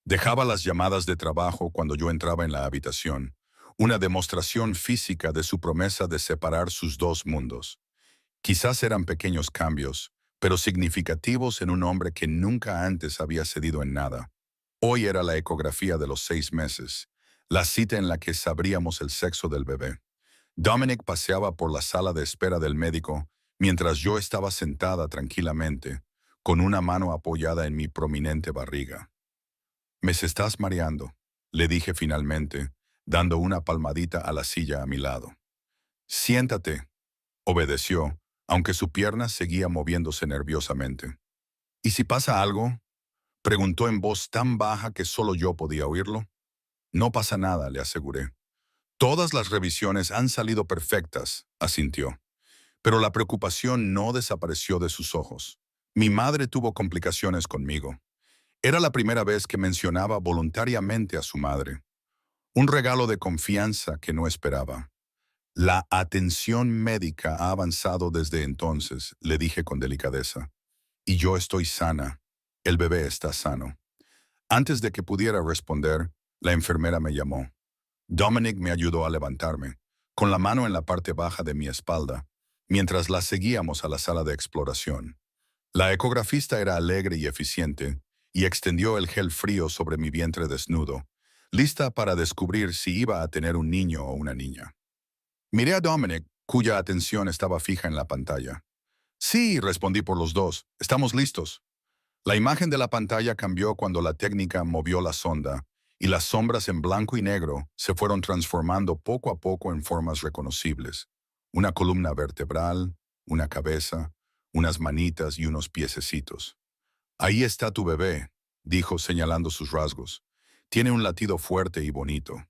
Dejaba las llamadas de trabajo cuando yo entraba en la habitación, una demostración física de su promesa de separar sus dos mundos. Quizás eran pequeños cambios, pero significativos en un hombre que nunca antes había cedido en nada. Hoy era la ecografía de los 6 meses, la cita en la que sabríamos el sexo del bebé. Dominic paseaba por la sala de espera del médico mientras yo estaba sentada tranquilamente, con una mano apoyada en mi prominente barriga. «Me estás mareando», le dije finalmente, dando una palmadita a la silla a mi lado. «Siéntate», obedeció, aunque su pierna seguía moviéndose nerviosamente. «¿Y si pasa algo?», preguntó en voz tan baja que solo yo podía oírlo. «No pasa nada», le aseguré. «Todas las revisiones han salido perfectas», asintió. Pero la preocupación no desapareció de sus ojos. Mi madre tuvo complicaciones conmigo. Era la primera vez que mencionaba voluntariamente a su madre. Un regalo de confianza que no esperaba. «La atención médica ha avanzado desde entonces», le dije con delicadeza. «Y yo estoy sana. El bebé está sano». Antes de que pudiera responder, la enfermera me llamó. Dominic me ayudó a levantarme, con la mano en la parte baja de mi espalda, mientras la seguíamos a la sala de exploración. La ecografista era alegre y eficiente, y extendió el gel frío sobre mi vientre desnudo, lista para descubrir si iba a tener un niño o una niña. Miré a Dominic, cuya atención estaba fija en la pantalla. «Sí», respondí por los dos, «estamos listos». La imagen de la pantalla cambió cuando la técnica movió la sonda, y las sombras en blanco y negro se fueron transformando poco a poco en formas reconocibles. Una columna vertebral, una cabeza, unas manitas y unos piececitos. «Ahí está tu bebé», dijo señalando sus rasgos. «Tiene un latido fuerte y bonito.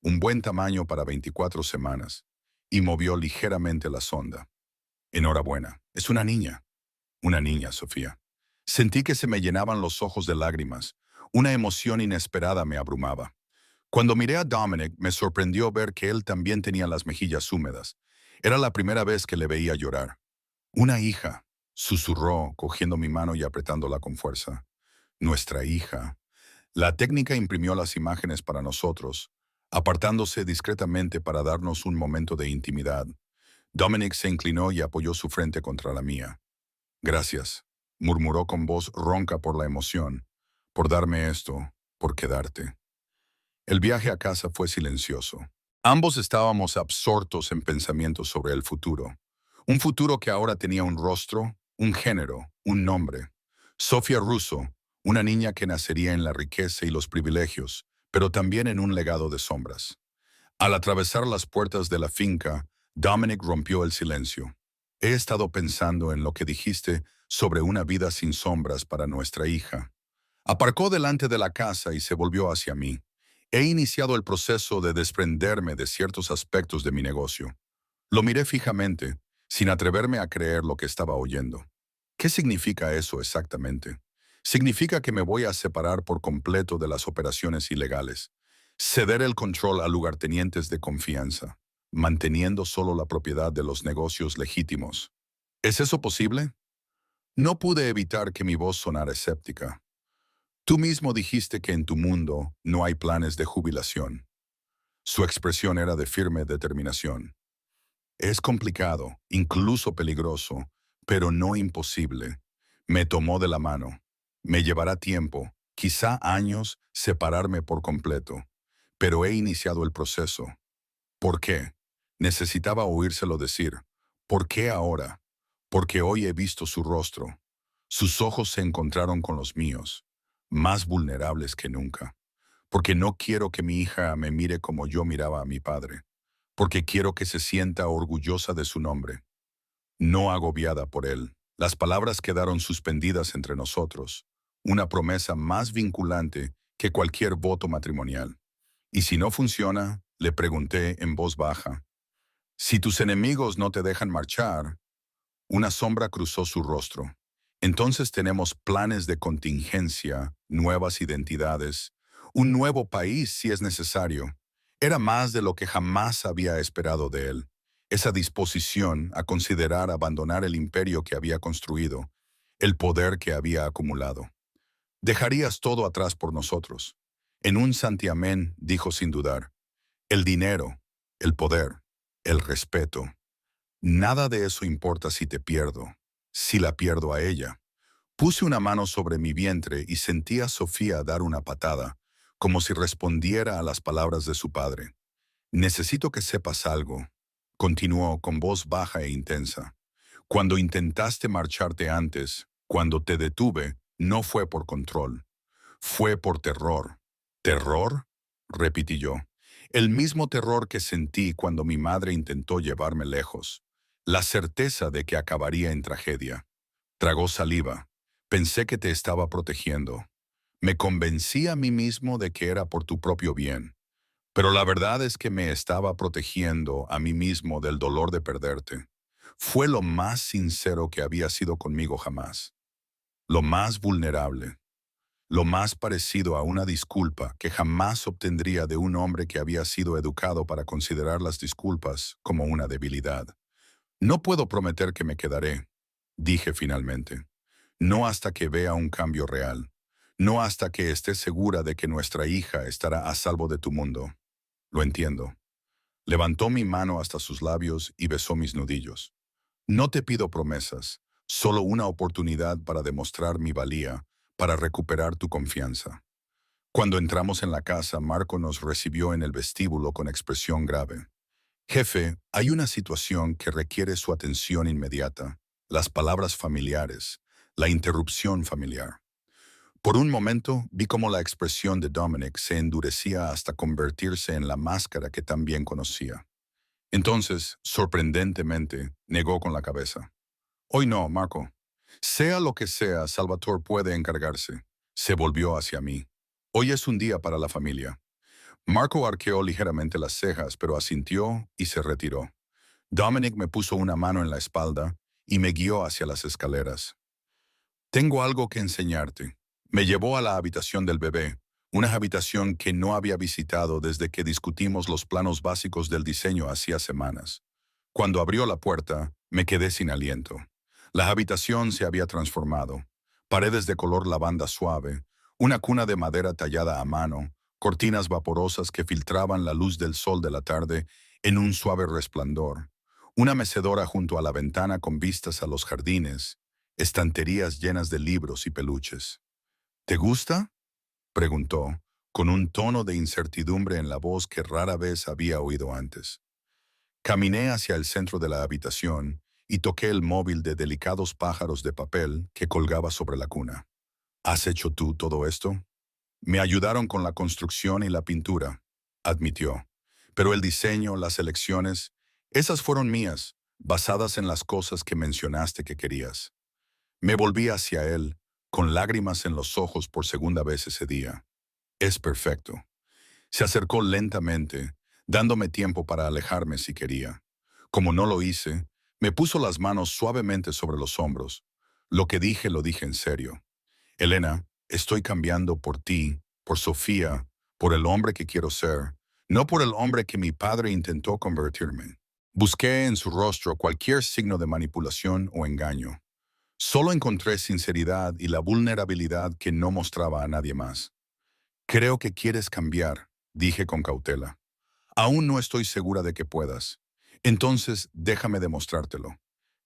Un buen tamaño para 24 semanas». Y movió ligeramente la sonda. «Enhorabuena. Es una niña». «Una niña, Sofía». Sentí que se me llenaban los ojos de lágrimas. Una emoción inesperada me abrumaba. Cuando miré a Dominic, me sorprendió ver que él también tenía las mejillas húmedas. Era la primera vez que le veía llorar. «Una hija», susurró, cogiendo mi mano y apretándola con fuerza. «Nuestra hija». La técnica imprimió las imágenes para nosotros, apartándose discretamente para darnos un momento de intimidad. Dominic se inclinó y apoyó su frente contra la mía. «Gracias», murmuró con voz ronca por la emoción, «por darme esto, por quedarte». El viaje a casa fue silencioso. Ambos estábamos absortos en pensamientos sobre el futuro. Un futuro que ahora tenía un rostro, un género, un nombre. Sofía Russo, una niña que nacería en la riqueza y los privilegios, pero también en un legado de sombras. Al atravesar las puertas de la finca, Dominic rompió el silencio. «He estado pensando en lo que dijiste sobre una vida sin sombras para nuestra hija». Aparcó delante de la casa y se volvió hacia mí. «He iniciado el proceso de desprenderme de ciertos aspectos de mi negocio». Lo miré fijamente, sin atreverme a creer lo que estaba oyendo. «¿Qué significa eso exactamente?» «Significa que me voy a separar por completo de las operaciones ilegales, ceder el control a lugartenientes de confianza, manteniendo solo la propiedad de los negocios legítimos». «¿Es eso posible?» No pude evitar que mi voz sonara escéptica. «Tú mismo dijiste que en tu mundo no hay planes de jubilación». Su expresión era de firme determinación. «Es complicado, incluso peligroso, pero no imposible». Me tomó de la mano. «Me llevará tiempo, quizá años, separarme por completo. pero he iniciado el proceso. ¿Por qué? Necesitaba oírselo decir. ¿Por qué ahora? Porque hoy he visto su rostro. Sus ojos se encontraron con los míos, más vulnerables que nunca. Porque no quiero que mi hija me mire como yo miraba a mi padre. Porque quiero que se sienta orgullosa de su nombre, no agobiada por él. Las palabras quedaron suspendidas entre nosotros, una promesa más vinculante que cualquier voto matrimonial. Y si no funciona, le pregunté en voz baja, si tus enemigos no te dejan marchar, una sombra cruzó su rostro. Entonces tenemos planes de contingencia, nuevas identidades, un nuevo país si es necesario. Era más de lo que jamás había esperado de él. Esa disposición a considerar abandonar el imperio que había construido, el poder que había acumulado. Dejarías todo atrás por nosotros. En un santiamén dijo sin dudar, el dinero, el poder, el respeto. Nada de eso importa si te pierdo, si la pierdo a ella. Puse una mano sobre mi vientre y sentí a Sofía dar una patada, como si respondiera a las palabras de su padre. Necesito que sepas algo, continuó con voz baja e intensa. Cuando intentaste marcharte antes, cuando te detuve, no fue por control, fue por terror. ¿Terror? Repetí yo. El mismo terror que sentí cuando mi madre intentó llevarme lejos. La certeza de que acabaría en tragedia. Tragó saliva. Pensé que te estaba protegiendo. Me convencí a mí mismo de que era por tu propio bien. Pero la verdad es que me estaba protegiendo a mí mismo del dolor de perderte. Fue lo más sincero que había sido conmigo jamás. Lo más vulnerable. Lo más parecido a una disculpa que jamás obtendría de un hombre que había sido educado para considerar las disculpas como una debilidad. No puedo prometer que me quedaré, dije finalmente. No hasta que vea un cambio real. No hasta que esté segura de que nuestra hija estará a salvo de tu mundo. Lo entiendo. Levantó mi mano hasta sus labios y besó mis nudillos. No te pido promesas, solo una oportunidad para demostrar mi valía, para recuperar tu confianza. Cuando entramos en la casa, Marco nos recibió en el vestíbulo con expresión grave. Jefe, hay una situación que requiere su atención inmediata. Las palabras familiares, la interrupción familiar. Por un momento vi cómo la expresión de Dominic se endurecía hasta convertirse en la máscara que tan bien conocía. Entonces, sorprendentemente, negó con la cabeza. Hoy no, Marco. Sea lo que sea, Salvatore puede encargarse. Se volvió hacia mí. Hoy es un día para la familia. Marco arqueó ligeramente las cejas, pero asintió y se retiró. Dominic me puso una mano en la espalda y me guió hacia las escaleras. Tengo algo que enseñarte. Me llevó a la habitación del bebé, una habitación que no había visitado desde que discutimos los planos básicos del diseño hacía semanas. Cuando abrió la puerta, me quedé sin aliento. La habitación se había transformado. Paredes de color lavanda suave, una cuna de madera tallada a mano, cortinas vaporosas que filtraban la luz del sol de la tarde en un suave resplandor, una mecedora junto a la ventana con vistas a los jardines, estanterías llenas de libros y peluches. ¿Te gusta?, preguntó, con un tono de incertidumbre en la voz que rara vez había oído antes. Caminé hacia el centro de la habitación y toqué el móvil de delicados pájaros de papel que colgaba sobre la cuna. ¿Has hecho tú todo esto? Me ayudaron con la construcción y la pintura, admitió. Pero el diseño, las elecciones, esas fueron mías, basadas en las cosas que mencionaste que querías. Me volví hacia él, con lágrimas en los ojos por segunda vez ese día. Es perfecto. Se acercó lentamente, dándome tiempo para alejarme si quería. Como no lo hice, me puso las manos suavemente sobre los hombros. Lo que dije lo dije en serio. Elena, estoy cambiando por ti, por Sofía, por el hombre que quiero ser, no por el hombre que mi padre intentó convertirme. Busqué en su rostro cualquier signo de manipulación o engaño. Solo encontré sinceridad y la vulnerabilidad que no mostraba a nadie más. Creo que quieres cambiar, dije con cautela. Aún no estoy segura de que puedas. Entonces déjame demostrártelo.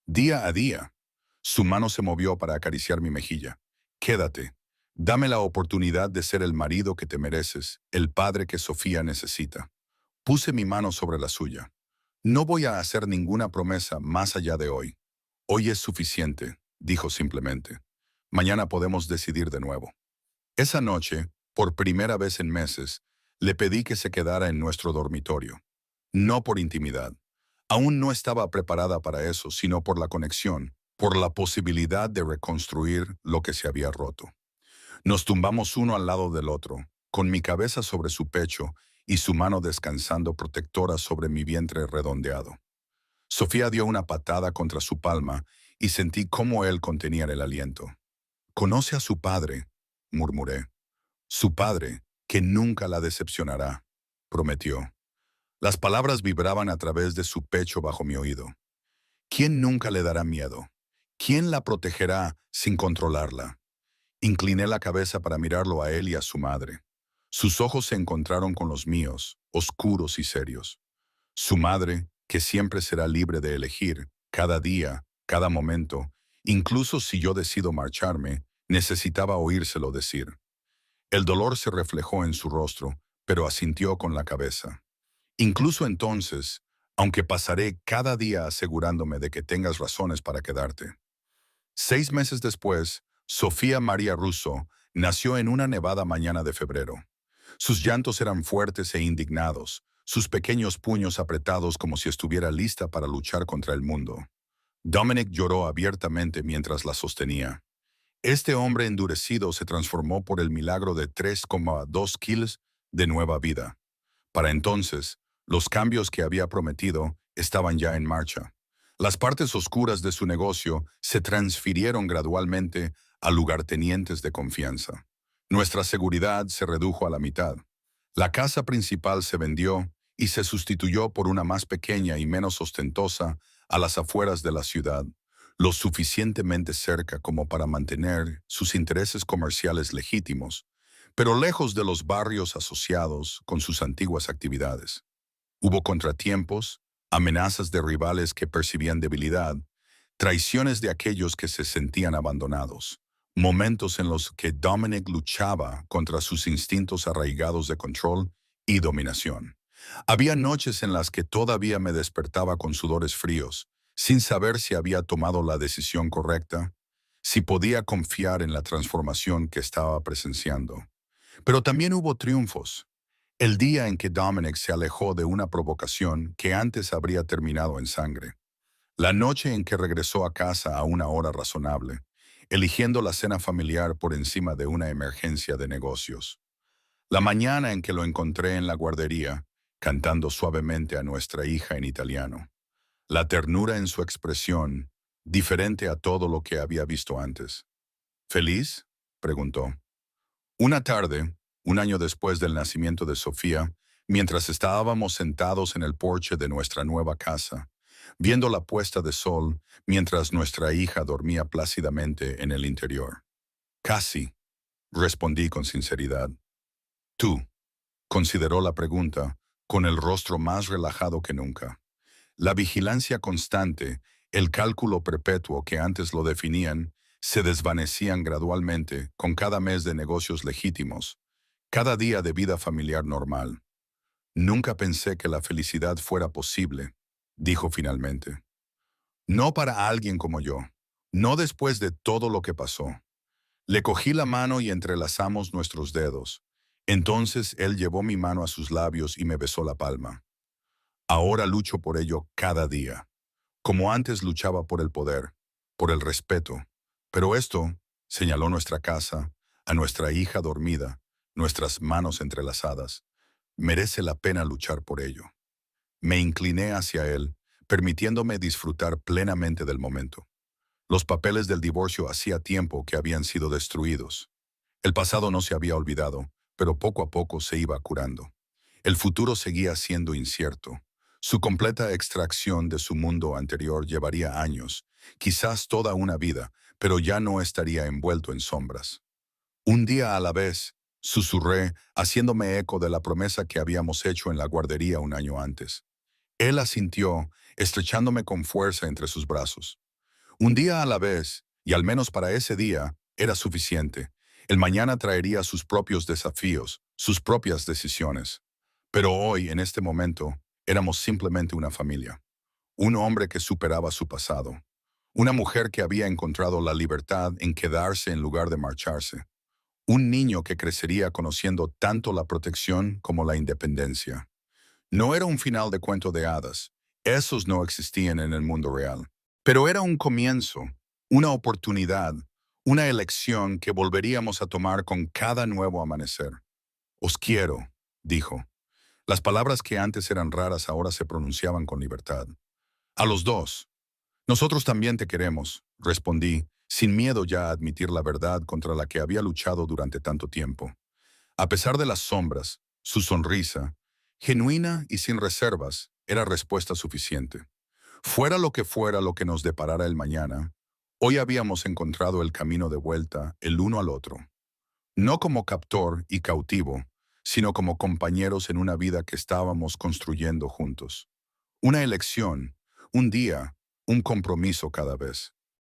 Día a día. Su mano se movió para acariciar mi mejilla. Quédate. Dame la oportunidad de ser el marido que te mereces, el padre que Sofía necesita. Puse mi mano sobre la suya. No voy a hacer ninguna promesa más allá de hoy. Hoy es suficiente, dijo simplemente. Mañana podemos decidir de nuevo. Esa noche, por primera vez en meses, le pedí que se quedara en nuestro dormitorio. No por intimidad. Aún no estaba preparada para eso, sino por la conexión, por la posibilidad de reconstruir lo que se había roto. Nos tumbamos uno al lado del otro, con mi cabeza sobre su pecho y su mano descansando protectora sobre mi vientre redondeado. Sofía dio una patada contra su palma y sentí cómo él contenía el aliento. «Conoce a su padre», murmuré. «Su padre, que nunca la decepcionará», prometió. Las palabras vibraban a través de su pecho bajo mi oído. ¿Quién nunca le dará miedo? ¿Quién la protegerá sin controlarla? Incliné la cabeza para mirarlo a él y a su madre. Sus ojos se encontraron con los míos, oscuros y serios. Su madre, que siempre será libre de elegir, cada día, cada momento, incluso si yo decido marcharme, necesitaba oírselo decir. El dolor se reflejó en su rostro, pero asintió con la cabeza. Incluso entonces, aunque pasaré cada día asegurándome de que tengas razones para quedarte. 6 meses después, Sofía María Russo nació en una nevada mañana de febrero. Sus llantos eran fuertes e indignados, sus pequeños puños apretados como si estuviera lista para luchar contra el mundo. Dominic lloró abiertamente mientras la sostenía. Este hombre endurecido se transformó por el milagro de 3,2 kilos de nueva vida. Para entonces, los cambios que había prometido estaban ya en marcha. Las partes oscuras de su negocio se transfirieron gradualmente a lugartenientes de confianza. Nuestra seguridad se redujo a la mitad. La casa principal se vendió y se sustituyó por una más pequeña y menos ostentosa a las afueras de la ciudad, lo suficientemente cerca como para mantener sus intereses comerciales legítimos, pero lejos de los barrios asociados con sus antiguas actividades. Hubo contratiempos, amenazas de rivales que percibían debilidad, traiciones de aquellos que se sentían abandonados, momentos en los que Dominic luchaba contra sus instintos arraigados de control y dominación. Había noches en las que todavía me despertaba con sudores fríos, sin saber si había tomado la decisión correcta, si podía confiar en la transformación que estaba presenciando. Pero también hubo triunfos. El día en que Dominic se alejó de una provocación que antes habría terminado en sangre. La noche en que regresó a casa a una hora razonable, eligiendo la cena familiar por encima de una emergencia de negocios. La mañana en que lo encontré en la guardería, cantando suavemente a nuestra hija en italiano. La ternura en su expresión, diferente a todo lo que había visto antes. ¿Feliz?, preguntó. Una tarde, un año después del nacimiento de Sofía, mientras estábamos sentados en el porche de nuestra nueva casa, viendo la puesta de sol mientras nuestra hija dormía plácidamente en el interior. Casi, respondí con sinceridad. Tú, consideró la pregunta, con el rostro más relajado que nunca. La vigilancia constante, el cálculo perpetuo que antes lo definían, se desvanecían gradualmente con cada mes de negocios legítimos, cada día de vida familiar normal. Nunca pensé que la felicidad fuera posible, dijo finalmente. No para alguien como yo, no después de todo lo que pasó. Le cogí la mano y entrelazamos nuestros dedos. Entonces él llevó mi mano a sus labios y me besó la palma. Ahora lucho por ello cada día, como antes luchaba por el poder, por el respeto. Pero esto, señaló nuestra casa, a nuestra hija dormida, nuestras manos entrelazadas, merece la pena luchar por ello. Me incliné hacia él, permitiéndome disfrutar plenamente del momento. Los papeles del divorcio hacía tiempo que habían sido destruidos. El pasado no se había olvidado, pero poco a poco se iba curando. El futuro seguía siendo incierto. Su completa extracción de su mundo anterior llevaría años, quizás toda una vida, pero ya no estaría envuelto en sombras. Un día a la vez, susurré, haciéndome eco de la promesa que habíamos hecho en la guardería un año antes. Él asintió, estrechándome con fuerza entre sus brazos. Un día a la vez, y al menos para ese día, era suficiente. El mañana traería sus propios desafíos, sus propias decisiones. Pero hoy, en este momento, éramos simplemente una familia. Un hombre que superaba su pasado. Una mujer que había encontrado la libertad en quedarse en lugar de marcharse. Un niño que crecería conociendo tanto la protección como la independencia. No era un final de cuento de hadas. Esos no existían en el mundo real. Pero era un comienzo, una oportunidad, una elección que volveríamos a tomar con cada nuevo amanecer. Os quiero, dijo. Las palabras que antes eran raras ahora se pronunciaban con libertad. A los dos. Nosotros también te queremos, respondí, sin miedo ya a admitir la verdad contra la que había luchado durante tanto tiempo. A pesar de las sombras, su sonrisa, genuina y sin reservas, era respuesta suficiente. Fuera lo que nos deparara el mañana, hoy habíamos encontrado el camino de vuelta el uno al otro. No como captor y cautivo, sino como compañeros en una vida que estábamos construyendo juntos. Una elección, un día, un compromiso cada vez.